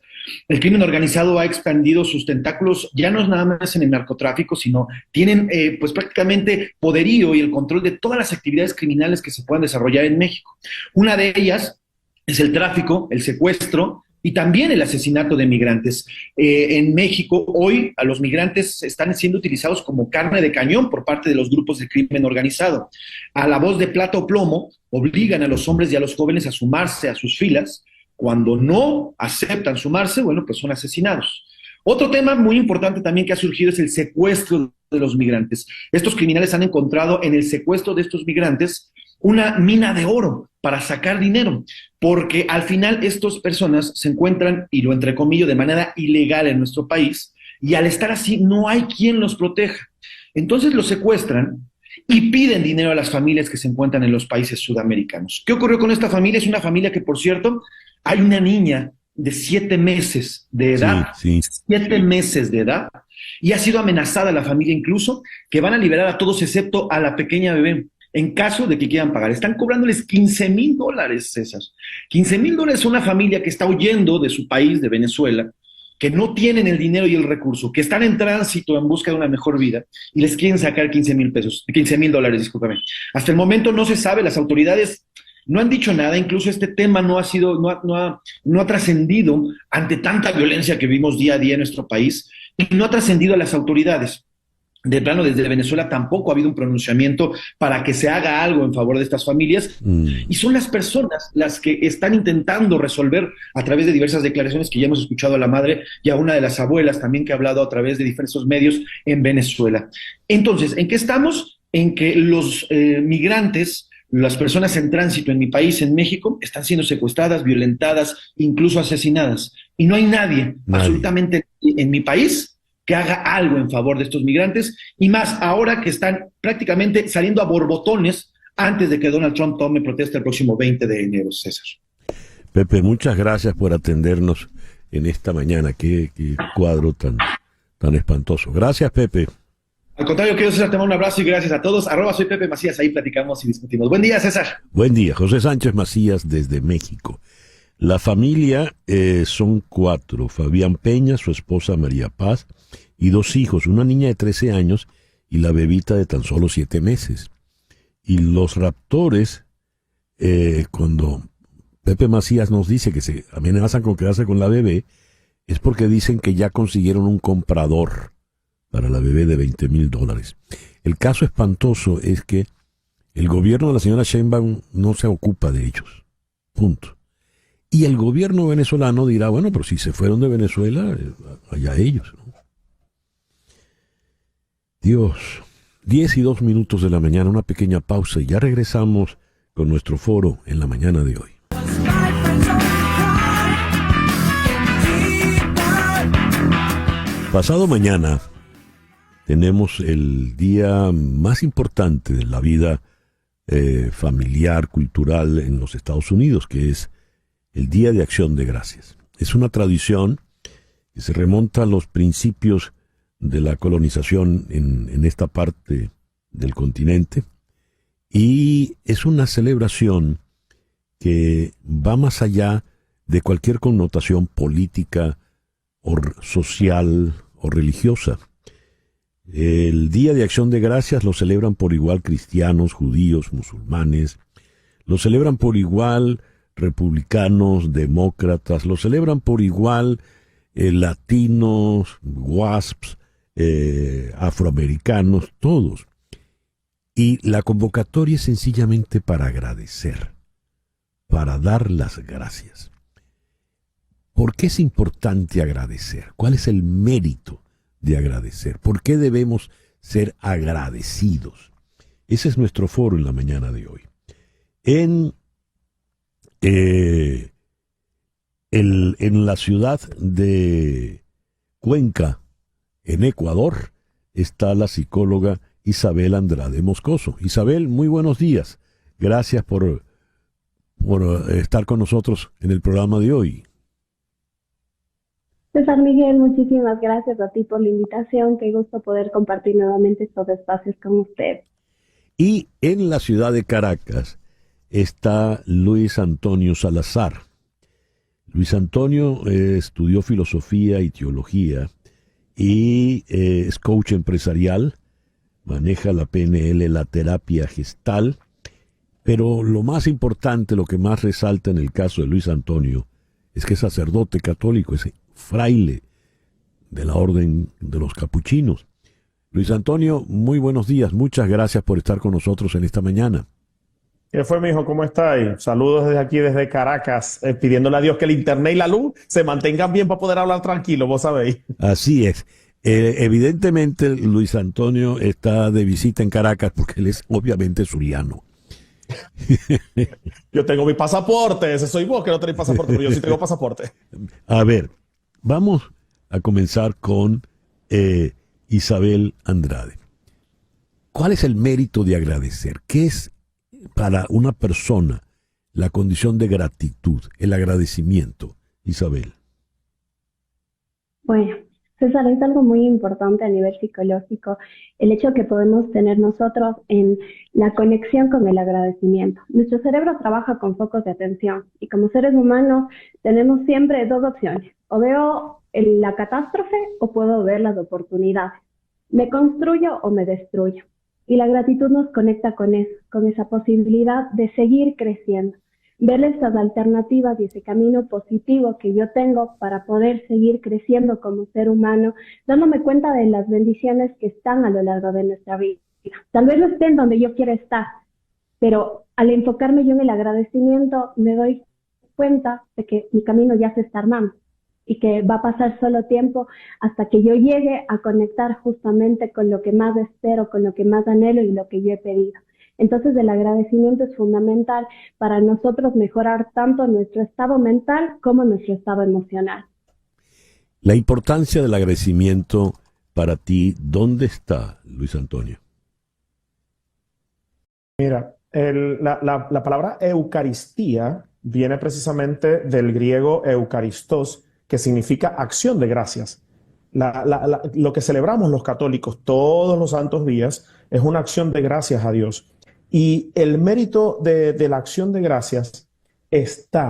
El crimen organizado ha expandido sus tentáculos ya no es nada más en el narcotráfico, sino tienen pues prácticamente poderío y el control de todas las actividades criminales que se puedan desarrollar en México. Una de ellas es el tráfico, el secuestro y también el asesinato de migrantes. En México hoy a los migrantes están siendo utilizados como carne de cañón por parte de los grupos de crimen organizado. A la voz de plata o plomo obligan a los hombres y a los jóvenes a sumarse a sus filas. Cuando no aceptan sumarse, bueno, pues son asesinados. Otro tema muy importante también que ha surgido es el secuestro de los migrantes. Estos criminales han encontrado en el secuestro de estos migrantes una mina de oro para sacar dinero, porque al final estas personas se encuentran, y lo entrecomillo, de manera ilegal en nuestro país, y al estar así no hay quien los proteja. Entonces los secuestran y piden dinero a las familias que se encuentran en los países sudamericanos. ¿Qué ocurrió con esta familia? Es una familia que, por cierto, hay una niña de 7 meses de edad, 7 meses de edad, y ha sido amenazada la familia incluso, que van a liberar a todos excepto a la pequeña bebé, en caso de que quieran pagar. Están cobrándoles $15,000, César. $15,000 a una familia que está huyendo de su país, de Venezuela, que no tienen el dinero y el recurso, que están en tránsito en busca de una mejor vida, y les quieren sacar $15,000, discúlpame. Hasta el momento no se sabe, las autoridades no han dicho nada, incluso este tema no ha trascendido ante tanta violencia que vimos día a día en nuestro país, y no ha trascendido a las autoridades. De plano, desde Venezuela tampoco ha habido un pronunciamiento para que se haga algo en favor de estas familias, y son las personas las que están intentando resolver a través de diversas declaraciones que ya hemos escuchado a la madre y a una de las abuelas también que ha hablado a través de diversos medios en Venezuela. Entonces, ¿en qué estamos? En que los migrantes, las personas en tránsito en mi país, en México, están siendo secuestradas, violentadas, incluso asesinadas. Y no hay nadie. Absolutamente en mi país que haga algo en favor de estos migrantes, y más ahora que están prácticamente saliendo a borbotones antes de que Donald Trump tome protesta el próximo 20 de enero, César. Pepe, muchas gracias por atendernos en esta mañana. Qué cuadro tan espantoso. Gracias, Pepe. Al contrario, quiero César, te mando un abrazo y gracias a todos. @soy Pepe Macías, ahí platicamos y discutimos. Buen día, César. Buen día, José Sánchez Macías desde México. La familia son 4, Fabián Peña, su esposa María Paz, y 2 hijos, una niña de 13 años y la bebita de tan solo 7 meses. Y los raptores, cuando Pepe Macías nos dice que se amenazan con quedarse con la bebé, es porque dicen que ya consiguieron un comprador para la bebé de $20,000. El caso espantoso es que el gobierno de la señora Sheinbaum no se ocupa de ellos. Punto. Y el gobierno venezolano dirá, bueno, pero si se fueron de Venezuela, allá ellos, ¿no? Dios, 10:02 de la mañana, una pequeña pausa y ya regresamos con nuestro foro en la mañana de hoy. Pasado mañana tenemos el día más importante de la vida familiar, cultural en los Estados Unidos, que es el Día de Acción de Gracias. Es una tradición que se remonta a los principios de la colonización en esta parte del continente Y es una celebración que va más allá de cualquier connotación política o social o religiosa. El Día de Acción de Gracias lo celebran por igual cristianos, judíos, musulmanes, lo celebran por igual republicanos, demócratas, lo celebran por igual latinos, WASPs, afroamericanos, todos. Y la convocatoria es sencillamente para agradecer, para dar las gracias. ¿Por qué es importante agradecer? ¿Cuál es el mérito de agradecer? ¿Por qué debemos ser agradecidos? Ese es nuestro foro en la mañana de hoy. En la ciudad de Cuenca, en Ecuador, está la psicóloga Isabel Andrade Moscoso. Isabel, muy buenos días. Gracias por estar con nosotros en el programa de hoy. César Miguel, muchísimas gracias a ti por la invitación. Qué gusto poder compartir nuevamente estos espacios con usted. Y en la ciudad de Caracas está Luis Antonio Salazar. Luis Antonio estudió filosofía y teología y es coach empresarial, maneja la PNL, la terapia gestal, pero lo más importante, lo que más resalta en el caso de Luis Antonio, es que es sacerdote católico, es fraile de la orden de los capuchinos. Luis Antonio, muy buenos días, muchas gracias por estar con nosotros en esta mañana. ¿Qué fue, mijo? ¿Cómo estáis? Saludos desde aquí, desde Caracas, pidiéndole a Dios que el internet y la luz se mantengan bien para poder hablar tranquilo, vos sabéis. Así es. Evidentemente, Luis Antonio está de visita en Caracas porque él es obviamente zuliano. Yo tengo mi pasaporte, ese soy vos que no tenéis pasaporte, pero yo sí tengo pasaporte. A ver, vamos a comenzar con Isabel Andrade. ¿Cuál es el mérito de agradecer? ¿Qué es para una persona la condición de gratitud, el agradecimiento, Isabel? Bueno, César, es algo muy importante a nivel psicológico, el hecho que podemos tener nosotros en la conexión con el agradecimiento. Nuestro cerebro trabaja con focos de atención y como seres humanos tenemos siempre dos opciones. O veo la catástrofe o puedo ver las oportunidades. Me construyo o me destruyo. Y la gratitud nos conecta con eso, con esa posibilidad de seguir creciendo. Ver esas alternativas y ese camino positivo que yo tengo para poder seguir creciendo como ser humano, dándome cuenta de las bendiciones que están a lo largo de nuestra vida. Tal vez no estén donde yo quiero estar, pero al enfocarme yo en el agradecimiento me doy cuenta de que mi camino ya se está armando y que va a pasar solo tiempo hasta que yo llegue a conectar justamente con lo que más espero, con lo que más anhelo y lo que yo he pedido. Entonces el agradecimiento es fundamental para nosotros mejorar tanto nuestro estado mental como nuestro estado emocional. La importancia del agradecimiento para ti, ¿dónde está, Luis Antonio? Mira, la palabra Eucaristía viene precisamente del griego eucaristos, que significa acción de gracias. Lo que celebramos los católicos todos los santos días es una acción de gracias a Dios. Y el mérito de la acción de gracias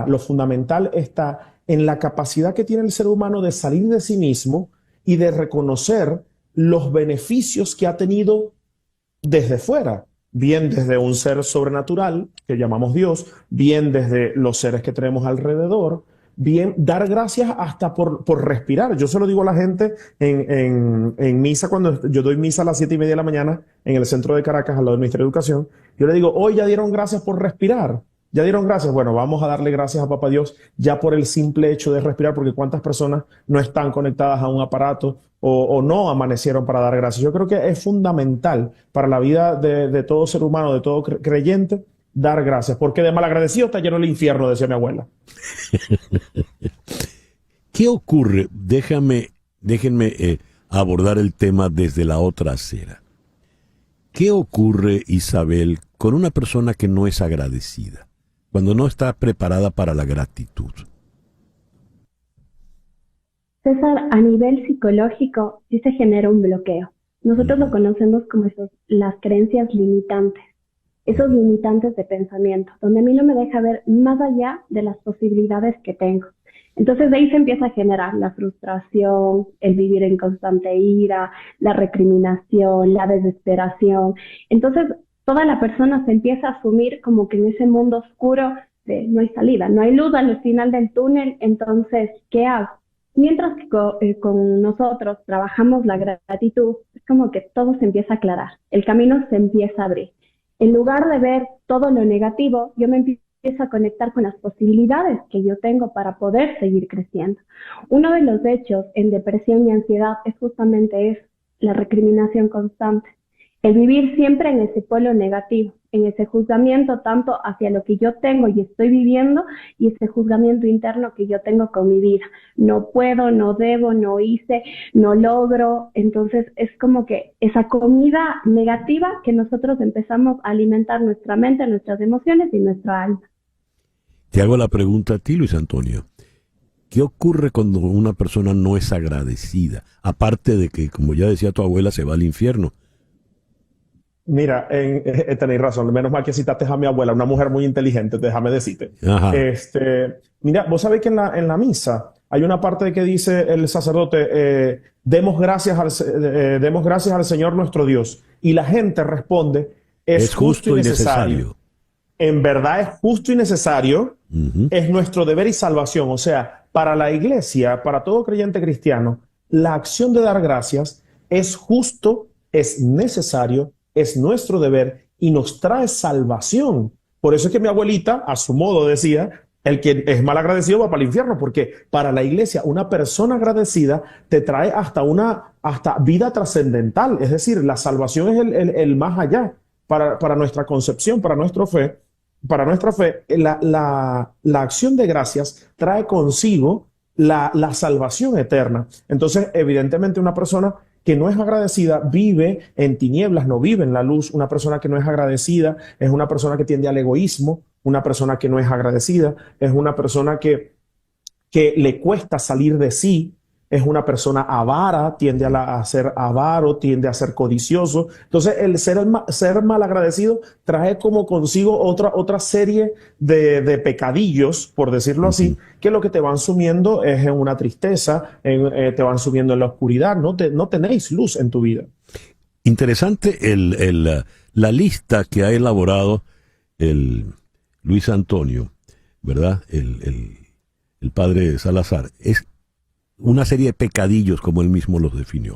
lo fundamental está en la capacidad que tiene el ser humano de salir de sí mismo y de reconocer los beneficios que ha tenido desde fuera, bien desde un ser sobrenatural que llamamos Dios, bien desde los seres que tenemos alrededor, bien dar gracias hasta por respirar. Yo se lo digo a la gente en misa, cuando yo doy misa a las 7:30 de la mañana en el centro de Caracas, al lado del Ministerio de Educación. Yo le digo, hoy ya dieron gracias por respirar. Ya dieron gracias. Bueno, vamos a darle gracias a Papá Dios ya por el simple hecho de respirar, porque cuántas personas no están conectadas a un aparato o no amanecieron para dar gracias. Yo creo que es fundamental para la vida de todo ser humano, de todo creyente, dar gracias, porque de malagradecido está lleno el infierno, decía mi abuela. ¿Qué ocurre? Déjenme abordar el tema desde la otra acera. ¿Qué ocurre, Isabel, con una persona que no es agradecida, cuando no está preparada para la gratitud? César, a nivel psicológico sí se genera un bloqueo. Nosotros lo conocemos como las creencias limitantes. esos limitantes de pensamiento, donde a mí no me deja ver más allá de las posibilidades que tengo. Entonces de ahí se empieza a generar la frustración, el vivir en constante ira, la recriminación, la desesperación. Entonces toda la persona se empieza a asumir como que en ese mundo oscuro no hay salida, no hay luz al final del túnel, entonces, ¿qué hago? Mientras que con nosotros trabajamos la gratitud, es como que todo se empieza a aclarar, el camino se empieza a abrir. En lugar de ver todo lo negativo, yo me empiezo a conectar con las posibilidades que yo tengo para poder seguir creciendo. Uno de los hechos en depresión y ansiedad es justamente la recriminación constante. El vivir siempre en ese polo negativo, en ese juzgamiento tanto hacia lo que yo tengo y estoy viviendo y ese juzgamiento interno que yo tengo con mi vida. No puedo, no debo, no hice, no logro. Entonces es como que esa comida negativa que nosotros empezamos a alimentar nuestra mente, nuestras emociones y nuestra alma. Te hago la pregunta a ti, Luis Antonio. ¿Qué ocurre cuando una persona no es agradecida? Aparte de que, como ya decía tu abuela, se va al infierno. Mira, tenéis razón, menos mal que citaste a mi abuela, una mujer muy inteligente, déjame decirte. Ajá. Mira, vos sabés que en la misa hay una parte que dice el sacerdote, demos gracias al Señor nuestro Dios. Y la gente responde, es justo y necesario. En verdad es justo y necesario, es nuestro deber y salvación. O sea, para la iglesia, para todo creyente cristiano, la acción de dar gracias es justo, es necesario, es nuestro deber y nos trae salvación. Por eso es que mi abuelita, a su modo, decía, el que es mal agradecido va para el infierno, porque para la iglesia una persona agradecida te trae hasta vida trascendental. Es decir, la salvación es el más allá para nuestra concepción, para nuestra fe. La acción de gracias trae consigo la salvación eterna. Entonces, evidentemente, una persona que no es agradecida vive en tinieblas, no vive en la luz. Una persona que no es agradecida es una persona que tiende al egoísmo. Una persona que no es agradecida es una persona que le cuesta salir de sí. Es una persona avara, tiende a ser avaro, tiende a ser codicioso. Entonces, el ser malagradecido trae como consigo otra serie de pecadillos, por decirlo así, que lo que te van sumiendo es en una tristeza, te van sumiendo en la oscuridad. No tenéis luz en tu vida. Interesante la lista que ha elaborado el Luis Antonio, ¿verdad? El padre Salazar. Es una serie de pecadillos, como él mismo los definió.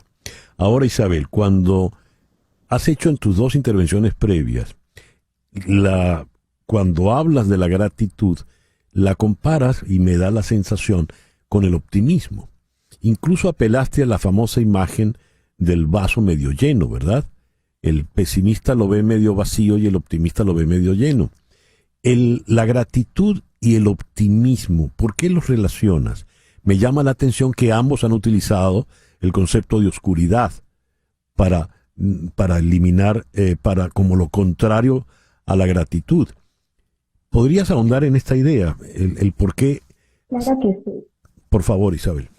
Ahora, Isabel, cuando has hecho en tus dos intervenciones previas, cuando hablas de la gratitud, la comparas y me da la sensación con el optimismo. Incluso apelaste a la famosa imagen del vaso medio lleno, ¿verdad? El pesimista lo ve medio vacío y el optimista lo ve medio lleno. La gratitud y el optimismo, ¿por qué los relacionas? Me llama la atención que ambos han utilizado el concepto de oscuridad para eliminar, como lo contrario a la gratitud. ¿Podrías ahondar en esta idea? El por qué. Claro que sí. Por favor, Isabel.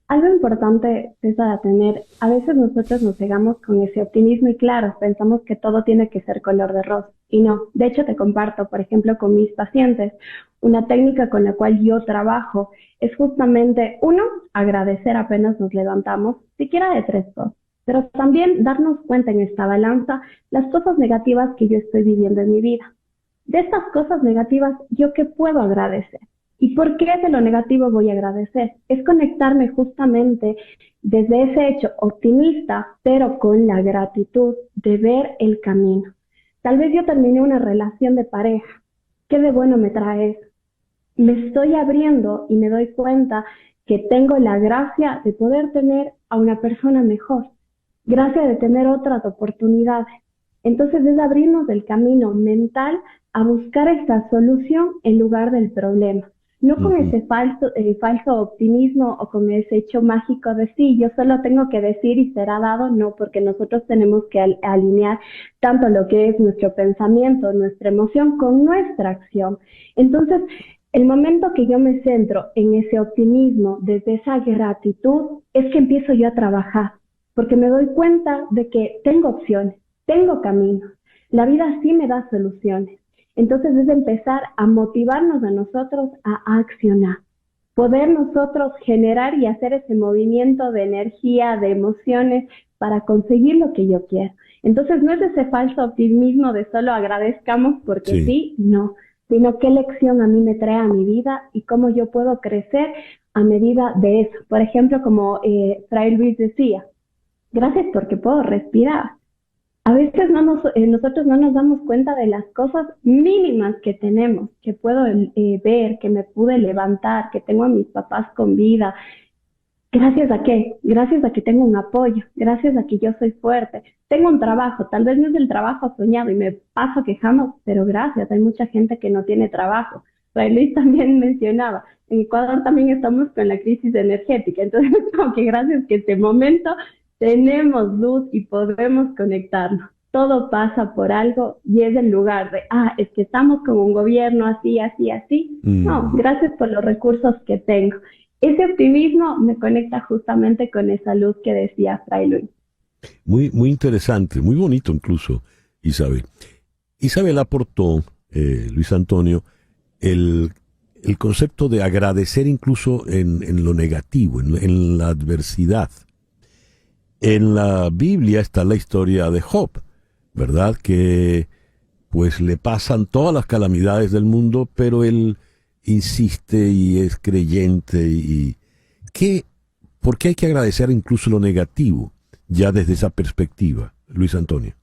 Algo importante, César, a tener, a veces nosotros nos cegamos con ese optimismo y claro, pensamos que todo tiene que ser color de rosa. Y no, de hecho te comparto, por ejemplo, con mis pacientes, una técnica con la cual yo trabajo es justamente, uno, agradecer apenas nos levantamos, siquiera de 3 cosas, pero también darnos cuenta en esta balanza las cosas negativas que yo estoy viviendo en mi vida. De estas cosas negativas, ¿yo qué puedo agradecer? ¿Y por qué de lo negativo voy a agradecer? Es conectarme justamente desde ese hecho optimista, pero con la gratitud de ver el camino. Tal vez yo terminé una relación de pareja. ¿Qué de bueno me trae eso? Me estoy abriendo y me doy cuenta que tengo la gracia de poder tener a una persona mejor, gracia de tener otras oportunidades. Entonces es abrirnos del camino mental a buscar esta solución en lugar del problema. No con ese falso optimismo o con ese hecho mágico de sí, yo solo tengo que decir y será dado, no, porque nosotros tenemos que alinear tanto lo que es nuestro pensamiento, nuestra emoción con nuestra acción. Entonces, el momento que yo me centro en ese optimismo, desde esa gratitud, es que empiezo yo a trabajar, porque me doy cuenta de que tengo opciones, tengo caminos. la vida sí me da soluciones. Entonces es empezar a motivarnos a nosotros a accionar, poder nosotros generar y hacer ese movimiento de energía, de emociones para conseguir lo que yo quiero. Entonces no es ese falso optimismo de solo agradezcamos porque sí, no, sino qué lección a mí me trae a mi vida y cómo yo puedo crecer a medida de eso. Por ejemplo, como Fray Luis decía, gracias porque puedo respirar. A veces nosotros no nos damos cuenta de las cosas mínimas que tenemos, que puedo ver, que me pude levantar, que tengo a mis papás con vida. ¿Gracias a qué? Gracias a que tengo un apoyo, gracias a que yo soy fuerte. Tengo un trabajo, tal vez no es el trabajo soñado y me paso quejando, pero gracias, hay mucha gente que no tiene trabajo. Fray Luis también mencionaba, en Ecuador también estamos con la crisis energética, entonces como que gracias que este momento tenemos luz y podemos conectarnos. Todo pasa por algo y es en lugar de, es que estamos con un gobierno así, así, así. No, gracias por los recursos que tengo. Ese optimismo me conecta justamente con esa luz que decía Fray Luis. Muy, muy interesante, muy bonito incluso, Isabel. Isabel aportó, Luis Antonio, el concepto de agradecer incluso en lo negativo, en la adversidad. En la Biblia está la historia de Job, ¿verdad? Que pues le pasan todas las calamidades del mundo, pero él insiste y es creyente. ¿Por qué hay que agradecer incluso lo negativo, ya desde esa perspectiva, Luis Antonio?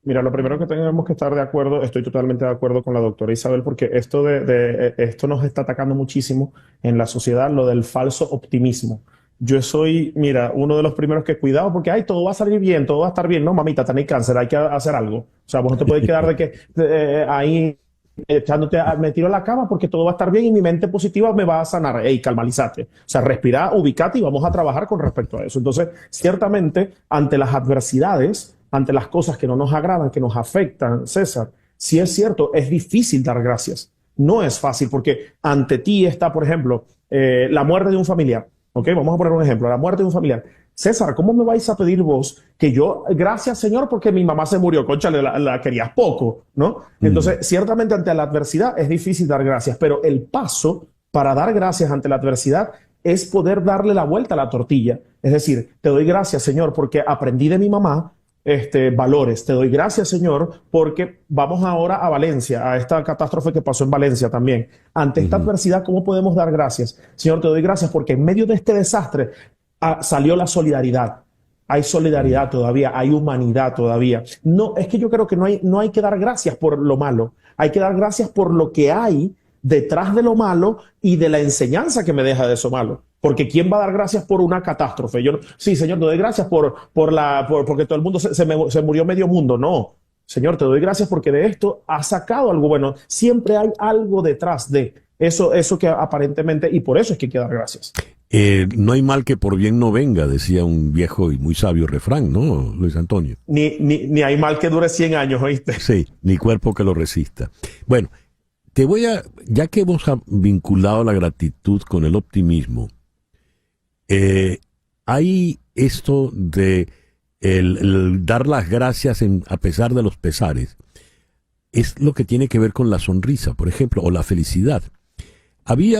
Mira, lo primero que tenemos que estar de acuerdo, estoy totalmente de acuerdo con la doctora Isabel, porque esto esto nos está atacando muchísimo en la sociedad, lo del falso optimismo. Yo soy, mira, uno de los primeros que cuidado porque, todo va a salir bien, todo va a estar bien. No, mamita, tenés cáncer, hay que hacer algo. O sea, vos no te podés quedar de que ahí echándote, me tiro a la cama porque todo va a estar bien y mi mente positiva me va a sanar. Ey, calmalizate. O sea, respirá, ubicate y vamos a trabajar con respecto a eso. Entonces, ciertamente, ante las adversidades, ante las cosas que no nos agradan, que nos afectan, César, sí es cierto, es difícil dar gracias. No es fácil porque ante ti está, por ejemplo, la muerte de un familiar. Ok, vamos a poner un ejemplo, la muerte de un familiar. César, ¿cómo me vais a pedir vos que yo, gracias Señor, porque mi mamá se murió, concha, la querías poco, ¿no? Entonces, ciertamente ante la adversidad es difícil dar gracias, pero el paso para dar gracias ante la adversidad es poder darle la vuelta a la tortilla. Es decir, te doy gracias Señor porque aprendí de mi mamá valores. Te doy gracias, Señor, porque vamos ahora a Valencia, a esta catástrofe que pasó en Valencia también. Ante esta adversidad, ¿cómo podemos dar gracias? Señor, te doy gracias porque en medio de este desastre salió la solidaridad. Hay solidaridad todavía, hay humanidad todavía. No, es que yo creo que no hay que dar gracias por lo malo. Hay que dar gracias por lo que hay detrás de lo malo y de la enseñanza que me deja de eso malo. Porque ¿quién va a dar gracias por una catástrofe? Sí, Señor, te doy gracias porque todo el mundo se murió medio mundo. No, Señor, te doy gracias porque de esto has sacado algo bueno. Siempre hay algo detrás de eso que aparentemente, y por eso es que hay que dar gracias. No hay mal que por bien no venga, decía un viejo y muy sabio refrán, ¿no, Luis Antonio? Ni hay mal que dure 100 años, ¿oíste? Sí, ni cuerpo que lo resista. Bueno, ya que hemos vinculado la gratitud con el optimismo, hay esto de el dar las gracias a pesar de los pesares. Es lo que tiene que ver con la sonrisa, por ejemplo, o la felicidad. Había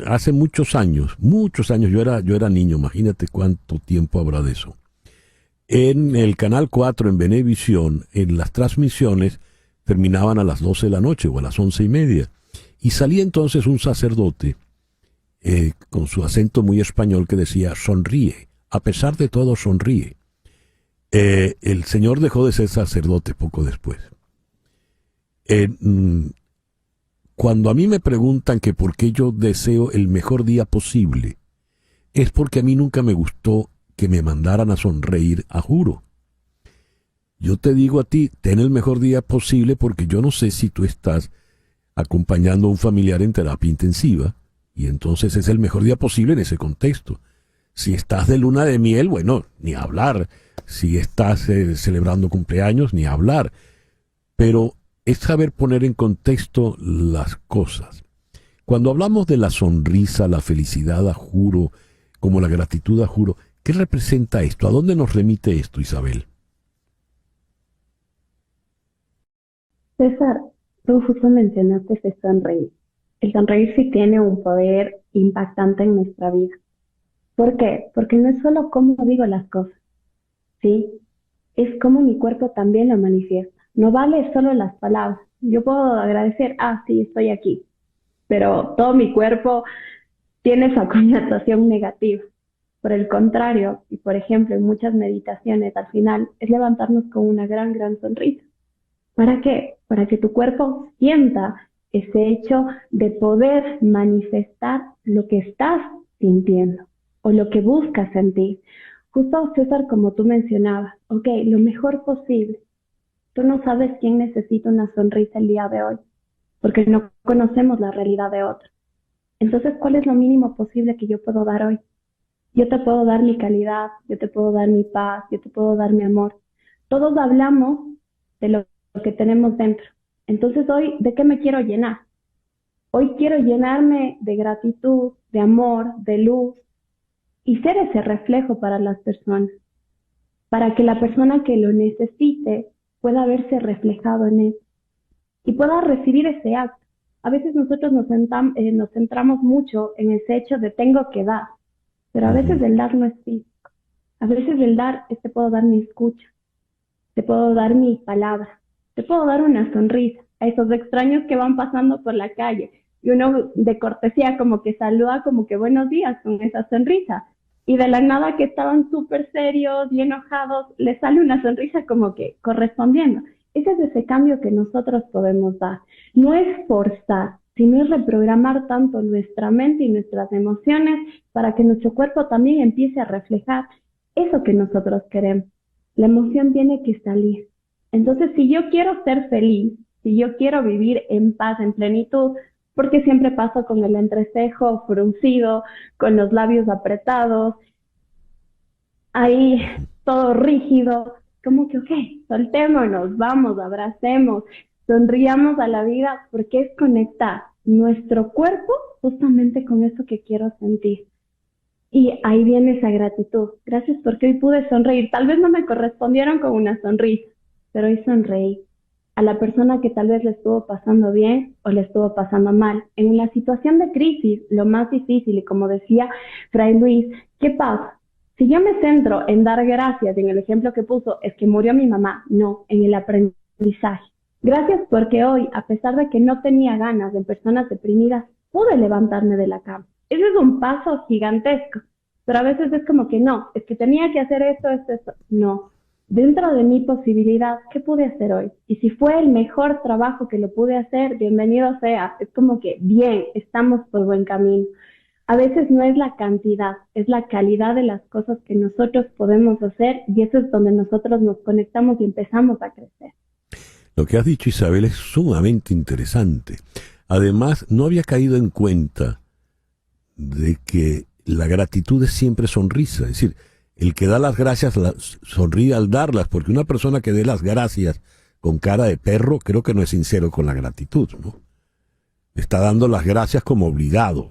hace muchos años, yo era niño, imagínate cuánto tiempo habrá de eso. En el Canal 4, en Venevisión, en las transmisiones terminaban a las 12 de la noche o a las 11:30. Y salía entonces un sacerdote con su acento muy español que decía, sonríe, a pesar de todo sonríe. El señor dejó de ser sacerdote poco después. Cuando a mí me preguntan que por qué yo deseo el mejor día posible, es porque a mí nunca me gustó que me mandaran a sonreír a juro. Yo te digo a ti, ten el mejor día posible porque yo no sé si tú estás acompañando a un familiar en terapia intensiva y entonces es el mejor día posible en ese contexto. Si estás de luna de miel, bueno, ni hablar. Si estás celebrando cumpleaños, ni hablar. Pero es saber poner en contexto las cosas. Cuando hablamos de la sonrisa, la felicidad a juro, como la gratitud a juro, ¿qué representa esto? ¿A dónde nos remite esto, Isabel? César, tú justo mencionaste ese sonreír. El sonreír sí tiene un poder impactante en nuestra vida. ¿Por qué? Porque no es solo cómo digo las cosas, ¿sí? Es cómo mi cuerpo también lo manifiesta. No vale solo las palabras. Yo puedo agradecer, sí, estoy aquí, pero todo mi cuerpo tiene esa connotación negativa. Por el contrario, y por ejemplo en muchas meditaciones al final, es levantarnos con una gran, gran sonrisa. ¿Para qué? Para que tu cuerpo sienta ese hecho de poder manifestar lo que estás sintiendo o lo que buscas sentir. Justo, César, como tú mencionabas, ok, lo mejor posible. Tú no sabes quién necesita una sonrisa el día de hoy, porque no conocemos la realidad de otro. Entonces, ¿cuál es lo mínimo posible que yo puedo dar hoy? Yo te puedo dar mi calidad, yo te puedo dar mi paz, yo te puedo dar mi amor. Todos hablamos de lo que tenemos dentro. Entonces hoy, ¿de qué me quiero llenar? Hoy quiero llenarme de gratitud, de amor, de luz y ser ese reflejo para las personas, para que la persona que lo necesite pueda verse reflejado en él y pueda recibir ese acto. A veces nosotros nos centramos mucho en ese hecho de tengo que dar, pero a veces el dar no es físico. A veces el dar es te puedo dar mi escucha, te puedo dar mi palabra, te puedo dar una sonrisa a esos extraños que van pasando por la calle y uno de cortesía como que saluda como que buenos días con esa sonrisa y de la nada que estaban súper serios y enojados les sale una sonrisa como que correspondiendo. Ese es ese cambio que nosotros podemos dar. No es forzar, sino es reprogramar tanto nuestra mente y nuestras emociones para que nuestro cuerpo también empiece a reflejar eso que nosotros queremos. La emoción tiene que salir. Entonces, si yo quiero ser feliz, si yo quiero vivir en paz, en plenitud, porque siempre paso con el entrecejo fruncido, con los labios apretados, ahí todo rígido, como que, ok, soltémonos, vamos, abracemos, sonriamos a la vida, porque es conectar nuestro cuerpo justamente con eso que quiero sentir. Y ahí viene esa gratitud. Gracias porque hoy pude sonreír. Tal vez no me correspondieron con una sonrisa, pero hoy sonreí a la persona que tal vez le estuvo pasando bien o le estuvo pasando mal. En la situación de crisis, lo más difícil, y como decía Fray Luis, ¿qué pasa? Si yo me centro en dar gracias, en el ejemplo que puso, es que murió mi mamá, no, en el aprendizaje. Gracias porque hoy, a pesar de que no tenía ganas de personas deprimidas, pude levantarme de la cama. Ese es un paso gigantesco, pero a veces es como que no, es que tenía que hacer esto. No, dentro de mi posibilidad, ¿qué pude hacer hoy? Y si fue el mejor trabajo que lo pude hacer, bienvenido sea. Es como que bien, estamos por buen camino. A veces no es la cantidad, es la calidad de las cosas que nosotros podemos hacer y eso es donde nosotros nos conectamos y empezamos a crecer. Lo que has dicho, Isabel, es sumamente interesante. Además, no había caído en cuenta de que la gratitud es siempre sonrisa. Es decir, el que da las gracias sonríe al darlas, porque una persona que dé las gracias con cara de perro, creo que no es sincero con la gratitud, ¿no? Está dando las gracias como obligado.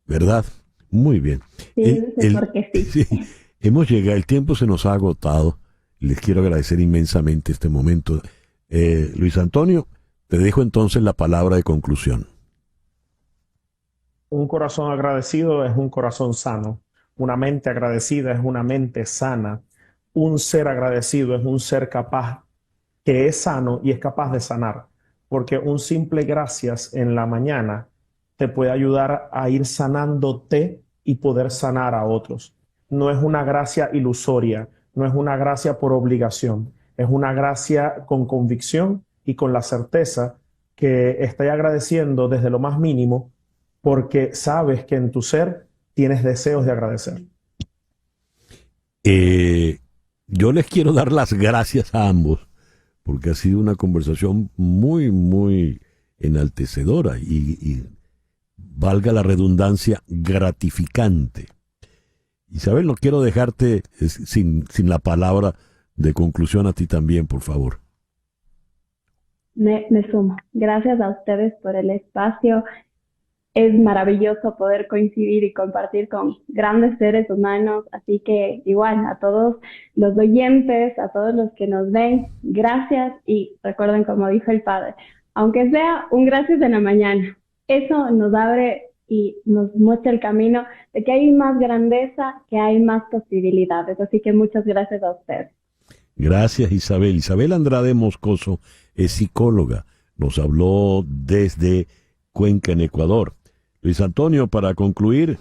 ¿Verdad? Muy bien. Sí, porque sí. Sí. Hemos llegado, el tiempo se nos ha agotado. Les quiero agradecer inmensamente este momento. Luis Antonio, te dejo entonces la palabra de conclusión. Un corazón agradecido es un corazón sano. Una mente agradecida es una mente sana. Un ser agradecido es un ser capaz, que es sano y es capaz de sanar. Porque un simple gracias en la mañana te puede ayudar a ir sanándote y poder sanar a otros. No es una gracia ilusoria, no es una gracia por obligación, es una gracia con convicción y con la certeza que estás agradeciendo desde lo más mínimo porque sabes que en tu ser tienes deseos de agradecer. Yo les quiero dar las gracias a ambos porque ha sido una conversación muy, muy enaltecedora y valga la redundancia, gratificante. Isabel, no quiero dejarte sin la palabra de conclusión a ti también, por favor. Me sumo. Gracias a ustedes por el espacio. es maravilloso poder coincidir y compartir con grandes seres humanos, así que igual a todos los oyentes, a todos los que nos ven, gracias y recuerden como dijo el Padre, aunque sea un gracias en la mañana, eso nos abre y nos muestra el camino de que hay más grandeza, que hay más posibilidades, así que muchas gracias a ustedes. Gracias, Isabel. Isabel Andrade Moscoso es psicóloga. Nos habló desde Cuenca, en Ecuador. Luis Antonio, para concluir.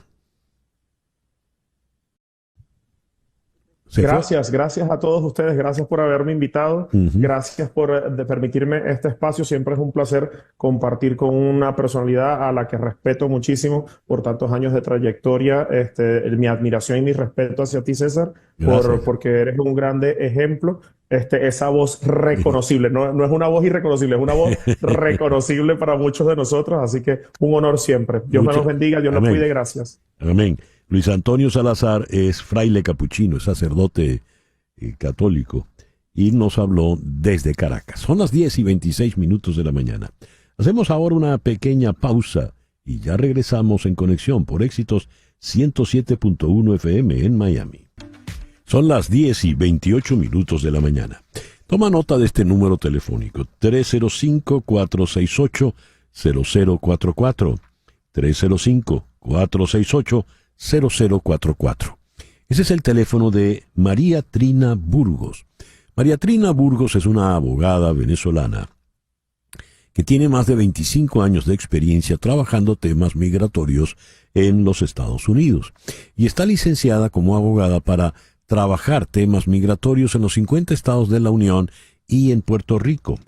Gracias a todos ustedes, gracias por haberme invitado, gracias por permitirme este espacio, siempre es un placer compartir con una personalidad a la que respeto muchísimo por tantos años de trayectoria, mi admiración y mi respeto hacia ti, César, porque eres un grande ejemplo, esa voz reconocible, no es una voz irreconocible, es una voz reconocible para muchos de nosotros, así que un honor siempre. Dios me los bendiga, Dios nos cuide, gracias. Amén. Luis Antonio Salazar es fraile capuchino, es sacerdote católico y nos habló desde Caracas. Son las 10:26 de la mañana. Hacemos ahora una pequeña pausa y ya regresamos en conexión por Éxitos 107.1 FM en Miami. Son las 10:28 de la mañana. Toma nota de este número telefónico, 305-468-0044, 305-468-0044. Ese es el teléfono de María Trina Burgos. María Trina Burgos es una abogada venezolana que tiene más de 25 años de experiencia trabajando temas migratorios en los Estados Unidos y está licenciada como abogada para trabajar temas migratorios en los 50 estados de la Unión y en Puerto Rico,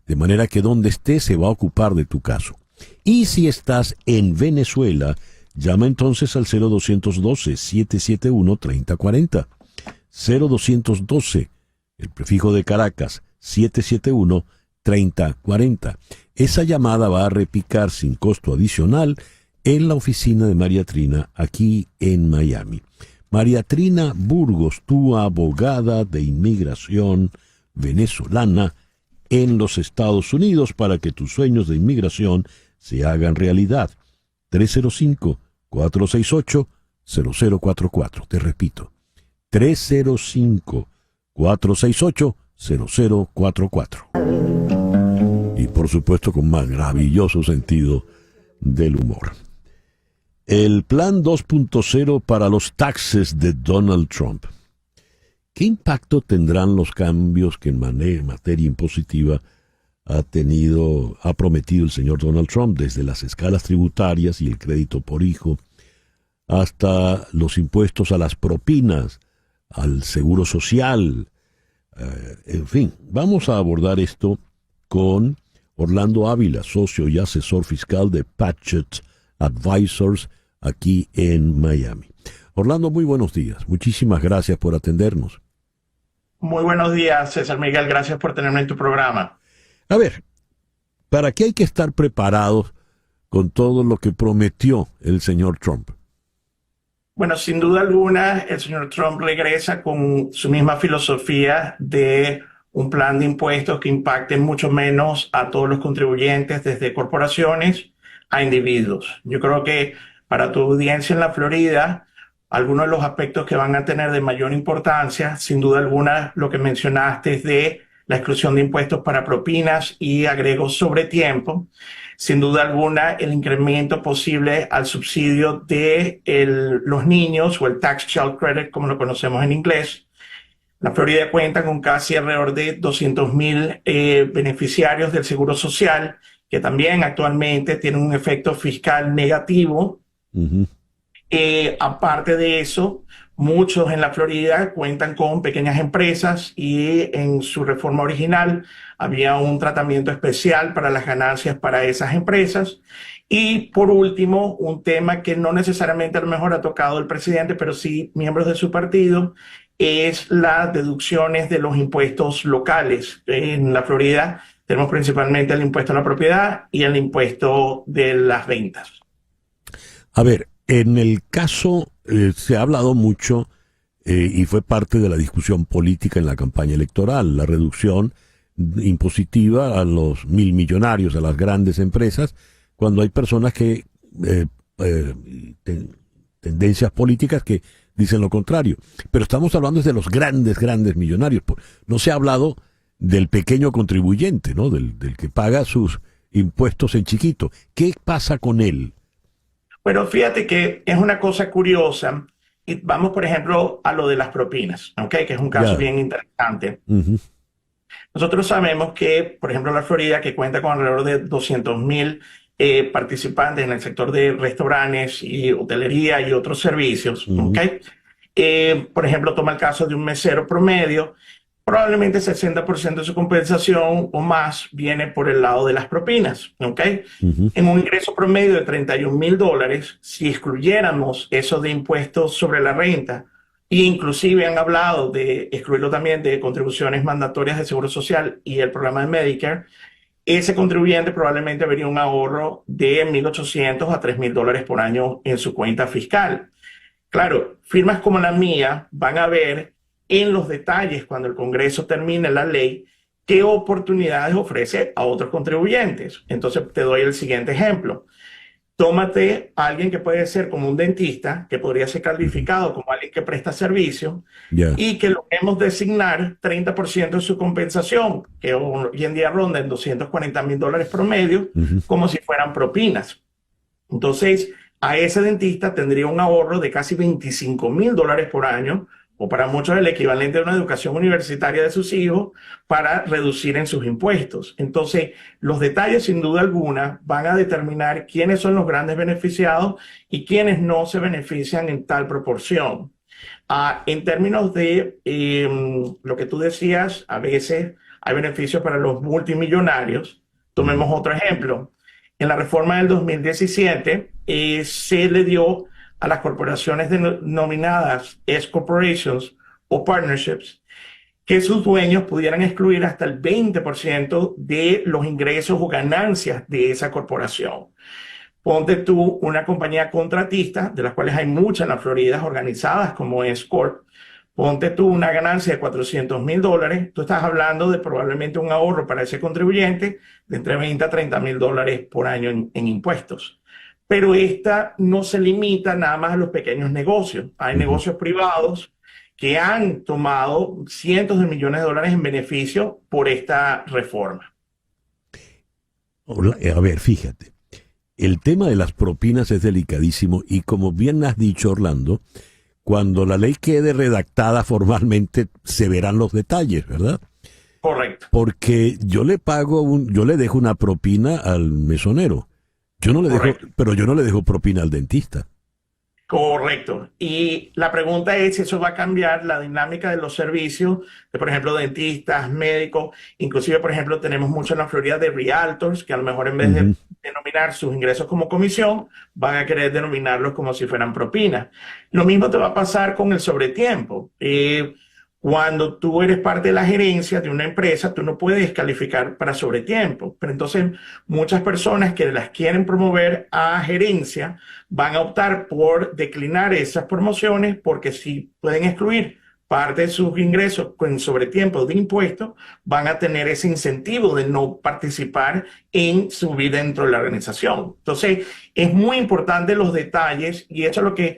de manera que donde estés se va a ocupar de tu caso. Y si estás en Venezuela, llama entonces al 0212-771-3040. 0212, el prefijo de Caracas, 771-3040. Esa llamada va a repicar sin costo adicional en la oficina de María Trina, aquí en Miami. María Trina Burgos, tu abogada de inmigración venezolana en los Estados Unidos, para que tus sueños de inmigración se hagan realidad. 305-468-0044. Te repito, 305-468-0044. Y por supuesto con maravilloso sentido del humor. El plan 2.0 para los taxes de Donald Trump. ¿Qué impacto tendrán los cambios que en materia impositiva ha prometido el señor Donald Trump, desde las escalas tributarias y el crédito por hijo, hasta los impuestos a las propinas, al seguro social? En fin, vamos a abordar esto con Orlando Ávila, socio y asesor fiscal de Patchett Advisors, aquí en Miami. Orlando, muy buenos días. Muchísimas gracias por atendernos. Muy buenos días, César Miguel. Gracias por tenerme en tu programa. A ver, ¿para qué hay que estar preparados con todo lo que prometió el señor Trump? Bueno, sin duda alguna, el señor Trump regresa con su misma filosofía de un plan de impuestos que impacte mucho menos a todos los contribuyentes, desde corporaciones a individuos. Yo creo que para tu audiencia en la Florida, algunos de los aspectos que van a tener de mayor importancia, sin duda alguna, lo que mencionaste es de la exclusión de impuestos para propinas y agregos sobre tiempo. Sin duda alguna, el incremento posible al subsidio de los niños, o el Tax Child Credit, como lo conocemos en inglés. La Florida cuenta con casi alrededor de 200,000 beneficiarios del Seguro Social, que también actualmente tienen un efecto fiscal negativo. Aparte de eso, muchos en la Florida cuentan con pequeñas empresas y en su reforma original había un tratamiento especial para las ganancias para esas empresas. Y por último, un tema que no necesariamente a lo mejor ha tocado el presidente, pero sí miembros de su partido, es las deducciones de los impuestos locales. En la Florida tenemos principalmente el impuesto a la propiedad y el impuesto de las ventas. A ver, en el caso, se ha hablado mucho y fue parte de la discusión política en la campaña electoral, la reducción impositiva a los 1.000 millonarios, a las grandes empresas, cuando hay personas que eh, eh, tendencias políticas que dicen lo contrario. Pero estamos hablando de los grandes millonarios. No se ha hablado del pequeño contribuyente, ¿no? Del que paga sus impuestos en chiquito. ¿Qué pasa con él? Bueno, fíjate que es una cosa curiosa. Y vamos, por ejemplo, a lo de las propinas, ¿ok? Que es un caso bien interesante. Nosotros sabemos que, por ejemplo, la Florida, que cuenta con alrededor de 200,000 participantes en el sector de restaurantes y hotelería y otros servicios, ¿ok? Por ejemplo, toma el caso de un mesero promedio, probablemente 60% de su compensación o más viene por el lado de las propinas, ¿ok? En un ingreso promedio de $31,000, si excluyéramos eso de impuestos sobre la renta, e inclusive han hablado de excluirlo también de contribuciones mandatorias de Seguro Social y el programa de Medicare, ese contribuyente probablemente vería un ahorro de $1,800 a $3,000 por año en su cuenta fiscal. Claro, firmas como la mía van a ver en los detalles, cuando el Congreso termine la ley, qué oportunidades ofrece a otros contribuyentes. Entonces, te doy el siguiente ejemplo. Tómate a alguien que puede ser como un dentista, que podría ser calificado como alguien que presta servicio, y que logremos designar 30% de su compensación, que hoy en día ronda en $240,000 promedio, como si fueran propinas. Entonces, a ese dentista tendría un ahorro de casi $25,000 por año, o para muchos el equivalente a una educación universitaria de sus hijos, para reducir en sus impuestos. Entonces, los detalles, sin duda alguna, van a determinar quiénes son los grandes beneficiados y quiénes no se benefician en tal proporción. En términos de lo que tú decías, a veces hay beneficios para los multimillonarios. Tomemos otro ejemplo. En la reforma del 2017, se le dio a las corporaciones denominadas S-Corporations o Partnerships, que sus dueños pudieran excluir hasta el 20% de los ingresos o ganancias de esa corporación. Ponte tú una compañía contratista, de las cuales hay muchas en la Florida, organizadas como S-Corp. Ponte tú una ganancia de $400,000, tú estás hablando de probablemente un ahorro para ese contribuyente de entre $20,000 a $30,000 por año en impuestos. Pero esta no se limita nada más a los pequeños negocios. Hay negocios privados que han tomado cientos de millones de dólares en beneficio por esta reforma. A ver, fíjate, el tema de las propinas es delicadísimo y como bien has dicho, Orlando, cuando la ley quede redactada formalmente se verán los detalles, ¿verdad? Correcto. Porque yo le dejo una propina al mesonero. Yo no le dejo, pero yo no le dejo propina al dentista. Correcto. Y la pregunta es si eso va a cambiar la dinámica de los servicios de, por ejemplo, dentistas, médicos. Inclusive, por ejemplo, tenemos mucho en la Florida de realtors que a lo mejor en vez de denominar sus ingresos como comisión, van a querer denominarlos como si fueran propinas. Lo mismo te va a pasar con el sobretiempo. Cuando tú eres parte de la gerencia de una empresa, tú no puedes calificar para sobretiempo. Pero entonces muchas personas que las quieren promover a gerencia van a optar por declinar esas promociones porque si pueden excluir parte de sus ingresos con sobretiempo de impuestos, van a tener ese incentivo de no participar en subir dentro de la organización. Entonces es muy importante los detalles y eso es lo que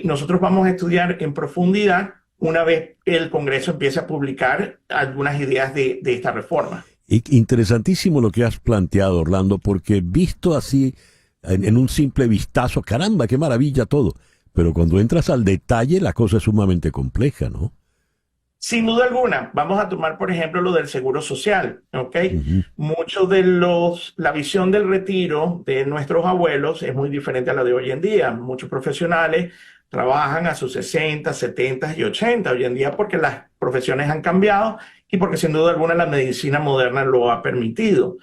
nosotros vamos a estudiar en profundidad una vez el Congreso empiece a publicar algunas ideas de esta reforma. Interesantísimo lo que has planteado, Orlando, porque visto así, en un simple vistazo, caramba, qué maravilla todo. Pero cuando entras al detalle, la cosa es sumamente compleja, ¿no? Sin duda alguna. Vamos a tomar, por ejemplo, lo del seguro social, ¿ok? Mucho de la visión del retiro de nuestros abuelos es muy diferente a la de hoy en día. Muchos profesionales trabajan a sus 60, 70 y 80 hoy en día porque las profesiones han cambiado y porque sin duda alguna la medicina moderna lo ha permitido.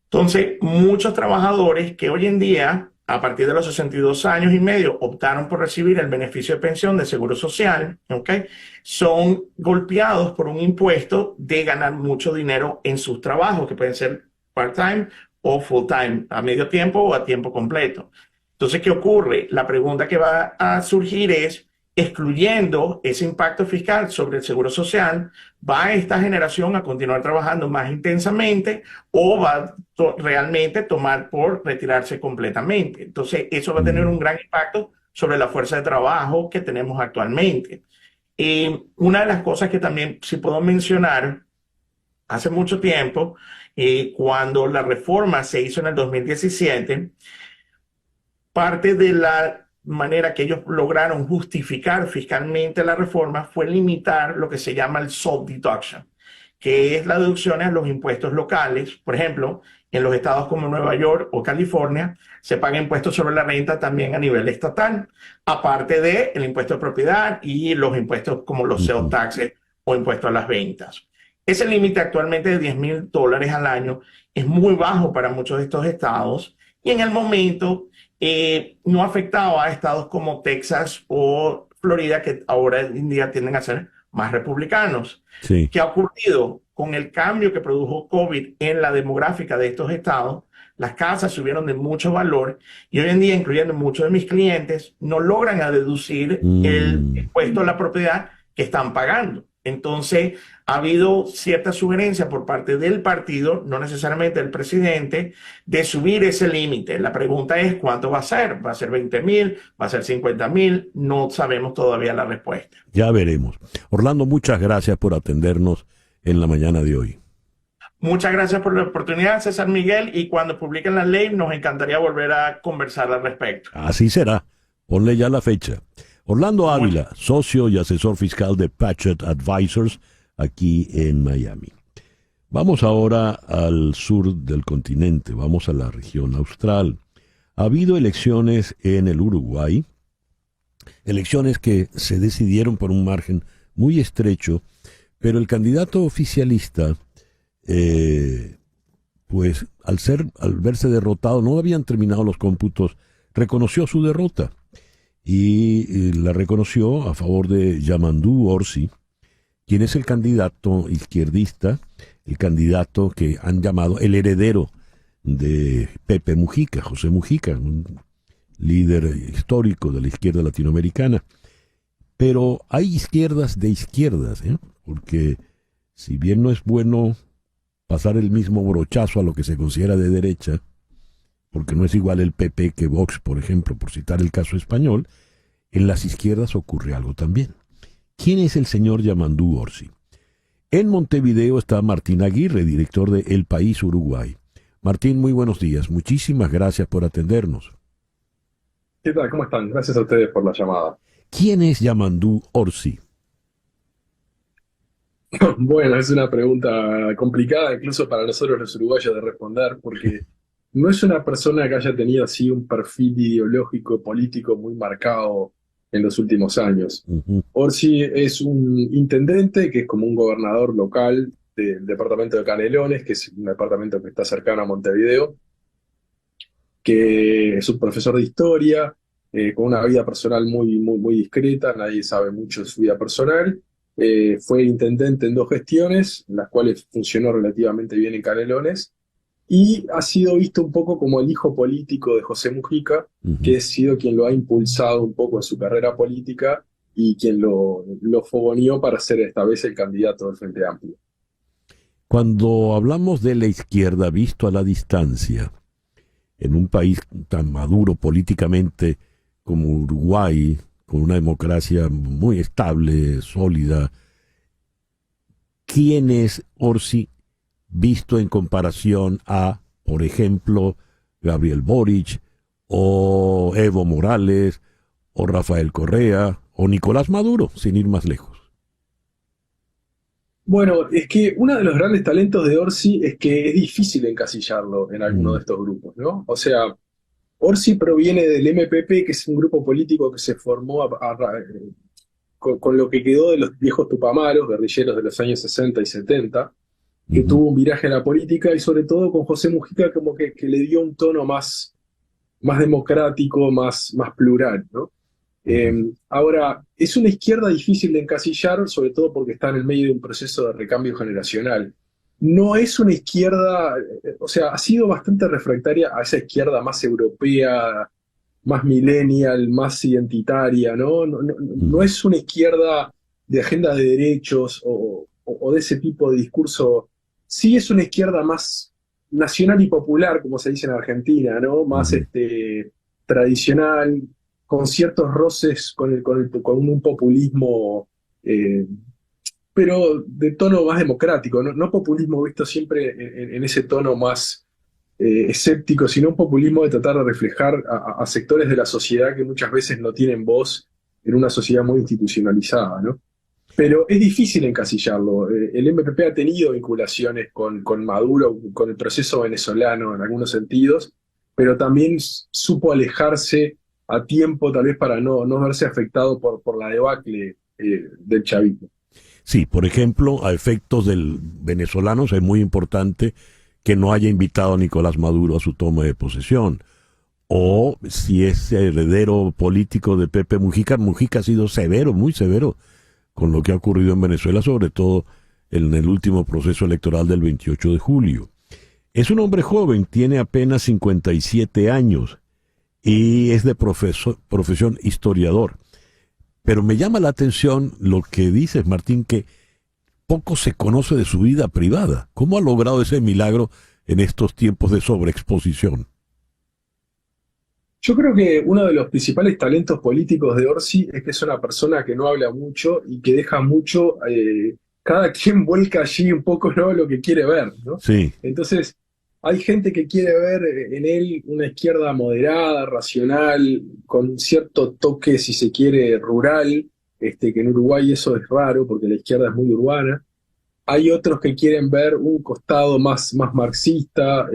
Entonces, muchos trabajadores que hoy en día, a partir de los 62 años y medio, optaron por recibir el beneficio de pensión de seguro social, ¿okay? Son golpeados por un impuesto de ganar mucho dinero en sus trabajos, que pueden ser part-time o full-time, a medio tiempo o a tiempo completo. Entonces, ¿qué ocurre? La pregunta que va a surgir es, excluyendo ese impacto fiscal sobre el seguro social, ¿va esta generación a continuar trabajando más intensamente o va a realmente tomar por retirarse completamente? Entonces, eso va a tener un gran impacto sobre la fuerza de trabajo que tenemos actualmente. Una de las cosas que también sí puedo mencionar, hace mucho tiempo, cuando la reforma se hizo en el 2017, parte de la manera que ellos lograron justificar fiscalmente la reforma fue limitar lo que se llama el SALT deduction, que es la deducción a los impuestos locales. Por ejemplo, en los estados como Nueva York o California se paga impuestos sobre la renta también a nivel estatal, aparte del impuesto de propiedad y los impuestos como los sales taxes o impuestos a las ventas. Ese límite actualmente de $10,000 al año es muy bajo para muchos de estos estados y en el momento no afectaba a estados como Texas o Florida, que ahora en día tienden a ser más republicanos. Sí. ¿Qué ha ocurrido? Con el cambio que produjo COVID en la demográfica de estos estados, las casas subieron de mucho valor y hoy en día, incluyendo muchos de mis clientes, no logran deducir el impuesto a la propiedad que están pagando. Entonces, ha habido cierta sugerencia por parte del partido, no necesariamente del presidente, de subir ese límite. La pregunta es, ¿cuánto va a ser? ¿Va a ser 20,000? ¿Va a ser 50,000? No sabemos todavía la respuesta. Ya veremos. Orlando, muchas gracias por atendernos en la mañana de hoy. Muchas gracias por la oportunidad, César Miguel, y cuando publiquen la ley nos encantaría volver a conversar al respecto. Así será. Ponle ya la fecha. Orlando Ávila, socio y asesor fiscal de Patchett Advisors, aquí en Miami. Vamos ahora al sur del continente, vamos a la región austral. Ha habido elecciones en el Uruguay, elecciones que se decidieron por un margen muy estrecho, pero el candidato oficialista, pues al verse derrotado, no habían terminado los cómputos, reconoció su derrota. Y la reconoció a favor de Yamandu Orsi, quien es el candidato izquierdista, el candidato que han llamado el heredero de Pepe Mujica, José Mujica, un líder histórico de la izquierda latinoamericana. Pero hay izquierdas de izquierdas, porque si bien no es bueno pasar el mismo brochazo a lo que se considera de derecha, porque no es igual el PP que Vox, por ejemplo, por citar el caso español, en las izquierdas ocurre algo también. ¿Quién es el señor Yamandu Orsi? En Montevideo está Martín Aguirre, director de El País Uruguay. Martín, muy buenos días. Muchísimas gracias por atendernos. ¿Qué tal? ¿Cómo están? Gracias a ustedes por la llamada. ¿Quién es Yamandu Orsi? Bueno, es una pregunta complicada incluso para nosotros los uruguayos de responder, porque no es una persona que haya tenido así un perfil ideológico, político muy marcado en los últimos años. Orsi es un intendente que es como un gobernador local del departamento de Canelones, que es un departamento que está cercano a Montevideo, que es un profesor de historia, con una vida personal muy discreta, nadie sabe mucho de su vida personal. Fue intendente en 2 gestiones, en las cuales funcionó relativamente bien en Canelones, y ha sido visto un poco como el hijo político de José Mujica, que ha sido quien lo ha impulsado un poco en su carrera política y quien lo fogoneó para ser esta vez el candidato del Frente Amplio. Cuando hablamos de la izquierda visto a la distancia, en un país tan maduro políticamente como Uruguay, con una democracia muy estable, sólida, ¿quién es Orsi visto en comparación a, por ejemplo, Gabriel Boric, o Evo Morales, o Rafael Correa, o Nicolás Maduro, sin ir más lejos? Bueno, es que uno de los grandes talentos de Orsi es que es difícil encasillarlo en alguno de estos grupos, ¿no? O sea, Orsi proviene del MPP, que es un grupo político que se formó con lo que quedó de los viejos tupamaros, guerrilleros de los años 60 y 70, que tuvo un viraje en la política y sobre todo con José Mujica como que le dio un tono más democrático, más plural, ¿no? Ahora, es una izquierda difícil de encasillar, sobre todo porque está en el medio de un proceso de recambio generacional. No es una izquierda, o sea, ha sido bastante refractaria a esa izquierda más europea, más millennial, más identitaria, ¿no? No es una izquierda de agenda de derechos o de ese tipo de discurso. Sí es una izquierda más nacional y popular, como se dice en Argentina, ¿no? Más tradicional, con ciertos roces con un populismo, pero de tono más democrático, no populismo visto siempre en ese tono más escéptico, sino un populismo de tratar de reflejar a sectores de la sociedad que muchas veces no tienen voz en una sociedad muy institucionalizada, ¿no? Pero es difícil encasillarlo. El MPP ha tenido vinculaciones con Maduro, con el proceso venezolano en algunos sentidos, pero también supo alejarse a tiempo tal vez para no verse afectado por la debacle del chavismo. Sí, por ejemplo, a efectos del venezolanos es muy importante que no haya invitado a Nicolás Maduro a su toma de posesión. O si es heredero político de Pepe Mujica, Mujica ha sido severo, muy severo, con lo que ha ocurrido en Venezuela, sobre todo en el último proceso electoral del 28 de julio. Es un hombre joven, tiene apenas 57 años y es de profesión historiador. Pero me llama la atención lo que dices, Martín, que poco se conoce de su vida privada. ¿Cómo ha logrado ese milagro en estos tiempos de sobreexposición? Yo creo que uno de los principales talentos políticos de Orsi es que es una persona que no habla mucho y que deja mucho, cada quien vuelca allí un poco, ¿no?, lo que quiere ver, ¿no? Sí. Entonces, hay gente que quiere ver en él una izquierda moderada, racional, con cierto toque, si se quiere, rural, que en Uruguay eso es raro porque la izquierda es muy urbana. Hay otros que quieren ver un costado más marxista,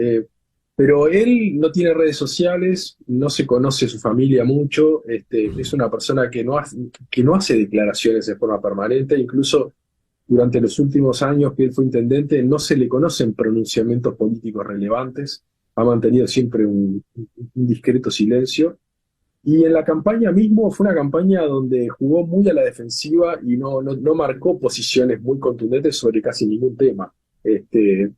pero él no tiene redes sociales, no se conoce su familia mucho, es una persona que no hace declaraciones de forma permanente, incluso durante los últimos años que él fue intendente no se le conocen pronunciamientos políticos relevantes, ha mantenido siempre un discreto silencio. Y en la campaña mismo fue una campaña donde jugó muy a la defensiva y no marcó posiciones muy contundentes sobre casi ningún tema. De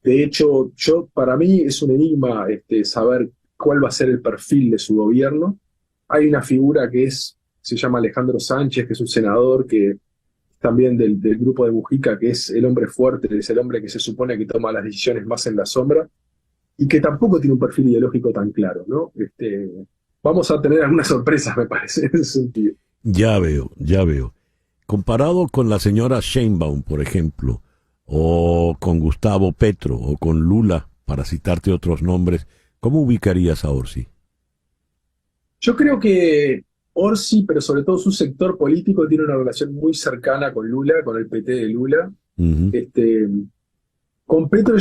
hecho, para mí es un enigma saber cuál va a ser el perfil de su gobierno. Hay una figura se llama Alejandro Sánchez, que es un senador que también del grupo de Mujica, que es el hombre fuerte, es el hombre que se supone que toma las decisiones más en la sombra y que tampoco tiene un perfil ideológico tan claro, ¿no? Vamos a tener algunas sorpresas, me parece, en ese sentido. Ya veo. Comparado con la señora Sheinbaum, por ejemplo, o con Gustavo Petro, o con Lula, para citarte otros nombres, ¿cómo ubicarías a Orsi? Yo creo que Orsi, pero sobre todo su sector político, tiene una relación muy cercana con Lula, con el PT de Lula. Con Petro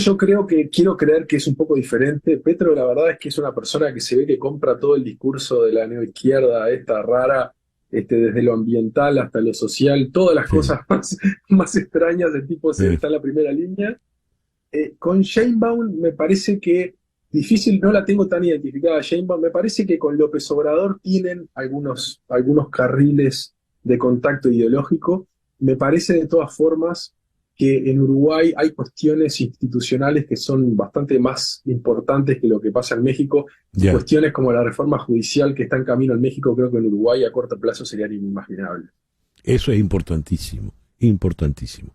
quiero creer que es un poco diferente. Petro, la verdad es que es una persona que se ve que compra todo el discurso de la neoizquierda, esta rara, desde lo ambiental hasta lo social, todas las cosas más extrañas, el tipo está en la primera línea. Con Sheinbaum me parece que difícil, no la tengo tan identificada Sheinbaum, me parece que con López Obrador tienen algunos carriles de contacto ideológico. Me parece de todas formas que en Uruguay hay cuestiones institucionales que son bastante más importantes que lo que pasa en México. Cuestiones como la reforma judicial que está en camino en México, creo que en Uruguay a corto plazo serían inimaginables. Eso es importantísimo, importantísimo.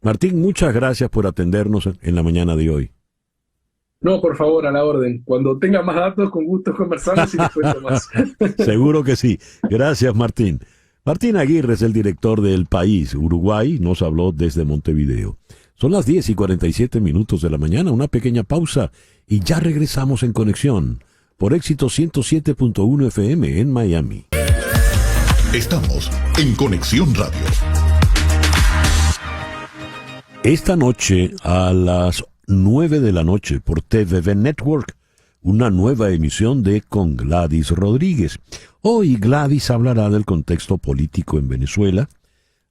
Martín, muchas gracias por atendernos en la mañana de hoy. No, por favor, a la orden. Cuando tenga más datos, con gusto conversamos y les cuento más. Seguro que sí. Gracias, Martín. Martín Aguirre es el director de El País, Uruguay, nos habló desde Montevideo. Son las 10:47 de la mañana, una pequeña pausa y ya regresamos en Conexión por Éxito 107.1 FM en Miami. Estamos en Conexión Radio. Esta noche a las 9 de la noche por TVV Network, una nueva emisión de Con Gladys Rodríguez. Hoy Gladys hablará del contexto político en Venezuela,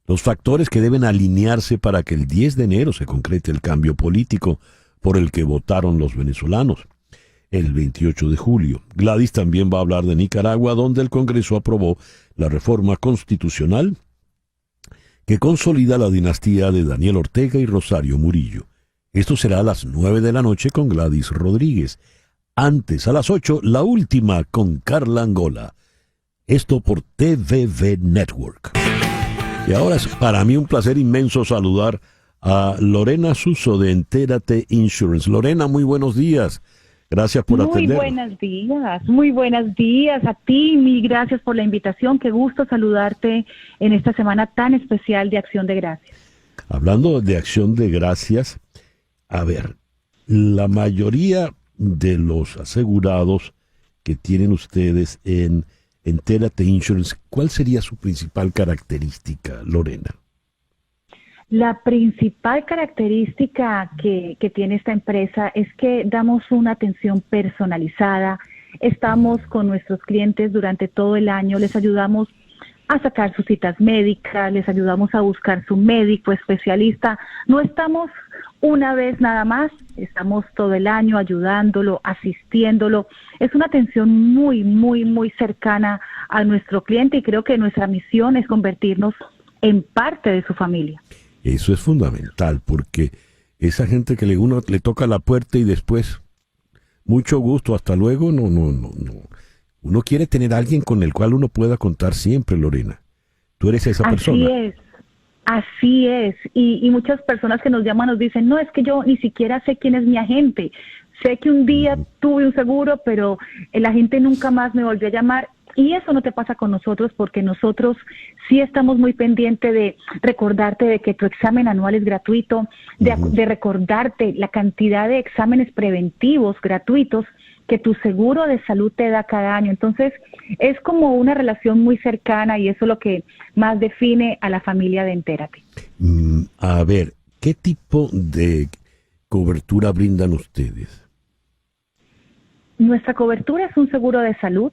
los factores que deben alinearse para que el 10 de enero se concrete el cambio político por el que votaron los venezolanos el 28 de julio. Gladys también va a hablar de Nicaragua, donde el Congreso aprobó la reforma constitucional que consolida la dinastía de Daniel Ortega y Rosario Murillo. Esto será a las 9 de la noche con Gladys Rodríguez. Antes, a las 8, la última con Carla Angola. Esto por TVV Network. Y ahora es para mí un placer inmenso saludar a Lorena Suso de Entérate Insurance. Lorena, muy buenos días. Gracias por atender. Muy buenos días a ti, mil gracias por la invitación. Qué gusto saludarte en esta semana tan especial de Acción de Gracias. Hablando de Acción de Gracias, a ver, la mayoría de los asegurados que tienen ustedes en Entérate Insurance, ¿cuál sería su principal característica, Lorena? La principal característica que tiene esta empresa es que damos una atención personalizada, estamos con nuestros clientes durante todo el año, les ayudamos a sacar sus citas médicas, les ayudamos a buscar su médico especialista, no estamos una vez nada más, estamos todo el año ayudándolo, asistiéndolo. Es una atención muy, muy, muy cercana a nuestro cliente y creo que nuestra misión es convertirnos en parte de su familia. Eso es fundamental porque esa gente que uno le toca la puerta y después, mucho gusto, hasta luego, no. Uno quiere tener a alguien con el cual uno pueda contar siempre, Lorena. Tú eres esa persona. Así es. Y muchas personas que nos llaman nos dicen, no, es que yo ni siquiera sé quién es mi agente. Sé que un día tuve un seguro, pero el agente nunca más me volvió a llamar. Y eso no te pasa con nosotros porque nosotros sí estamos muy pendientes de recordarte de que tu examen anual es gratuito, de recordarte la cantidad de exámenes preventivos gratuitos que tu seguro de salud te da cada año. Entonces, es como una relación muy cercana y eso es lo que más define a la familia de Entérate. A ver, ¿qué tipo de cobertura brindan ustedes? Nuestra cobertura es un seguro de salud,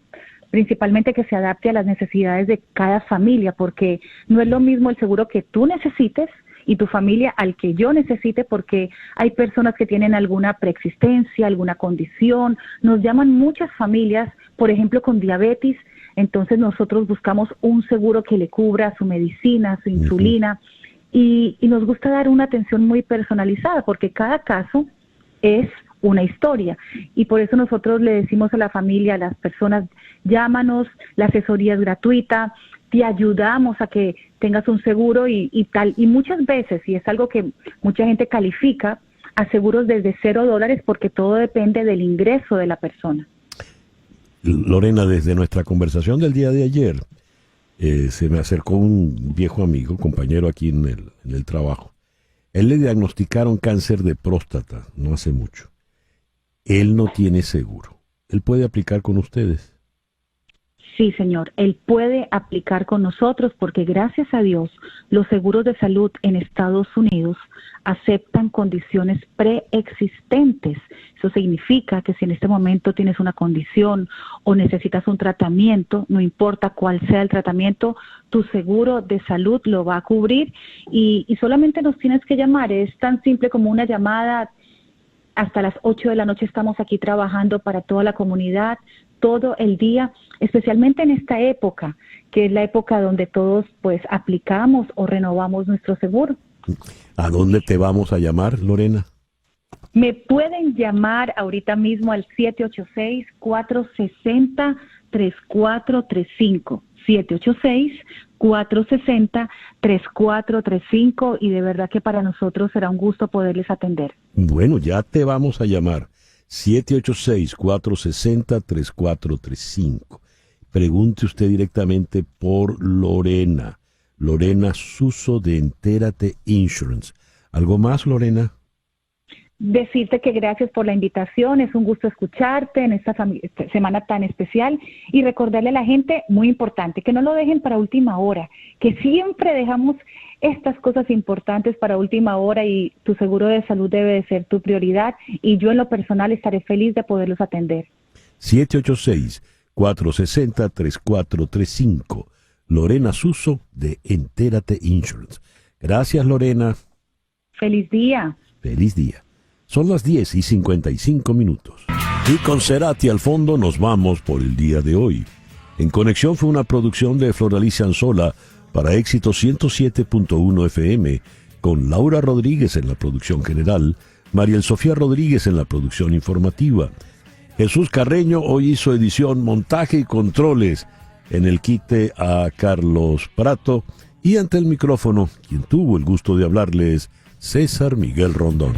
principalmente que se adapte a las necesidades de cada familia, porque no es lo mismo el seguro que tú necesites y tu familia al que yo necesite, porque hay personas que tienen alguna preexistencia, alguna condición. Nos llaman muchas familias, por ejemplo, con diabetes, entonces nosotros buscamos un seguro que le cubra su medicina, su insulina, y nos gusta dar una atención muy personalizada, porque cada caso es una historia, y por eso nosotros le decimos a la familia, a las personas, llámanos, la asesoría es gratuita, te ayudamos a que tengas un seguro y tal, y muchas veces, y es algo que mucha gente califica, a seguros desde $0 porque todo depende del ingreso de la persona. Lorena, desde nuestra conversación del día de ayer, se me acercó un viejo amigo, compañero aquí en el trabajo. Él le diagnosticaron cáncer de próstata no hace mucho. Él no tiene seguro. ¿Él puede aplicar con ustedes? Sí, señor, él puede aplicar con nosotros porque gracias a Dios los seguros de salud en Estados Unidos aceptan condiciones preexistentes. Eso significa que si en este momento tienes una condición o necesitas un tratamiento, no importa cuál sea el tratamiento, tu seguro de salud lo va a cubrir y solamente nos tienes que llamar. Es tan simple como una llamada. Hasta las 8 de la noche estamos aquí trabajando para toda la comunidad, todo el día, especialmente en esta época, que es la época donde todos pues aplicamos o renovamos nuestro seguro. ¿A dónde te vamos a llamar, Lorena? Me pueden llamar ahorita mismo al 786-460-3435. 786-460-3435 y de verdad que para nosotros será un gusto poderles atender. Bueno, ya te vamos a llamar. 786-460-3435. Pregunte usted directamente por Lorena. Lorena Suso de Entérate Insurance. ¿Algo más, Lorena? Decirte que gracias por la invitación, es un gusto escucharte en esta semana tan especial y recordarle a la gente, muy importante, que no lo dejen para última hora, que siempre dejamos estas cosas importantes para última hora y tu seguro de salud debe de ser tu prioridad y yo en lo personal estaré feliz de poderlos atender. 786-460-3435. Lorena Suso de Entérate Insurance. Gracias, Lorena. Feliz día. Feliz día. Son las 10:55. Y con Cerati al fondo nos vamos por el día de hoy. En Conexión fue una producción de Floralicia Anzola para Éxito 107.1 FM, con Laura Rodríguez en la producción general, Mariel Sofía Rodríguez en la producción informativa. Jesús Carreño hoy hizo edición, montaje y controles. En el quite a Carlos Prato y ante el micrófono, quien tuvo el gusto de hablarles, César Miguel Rondón.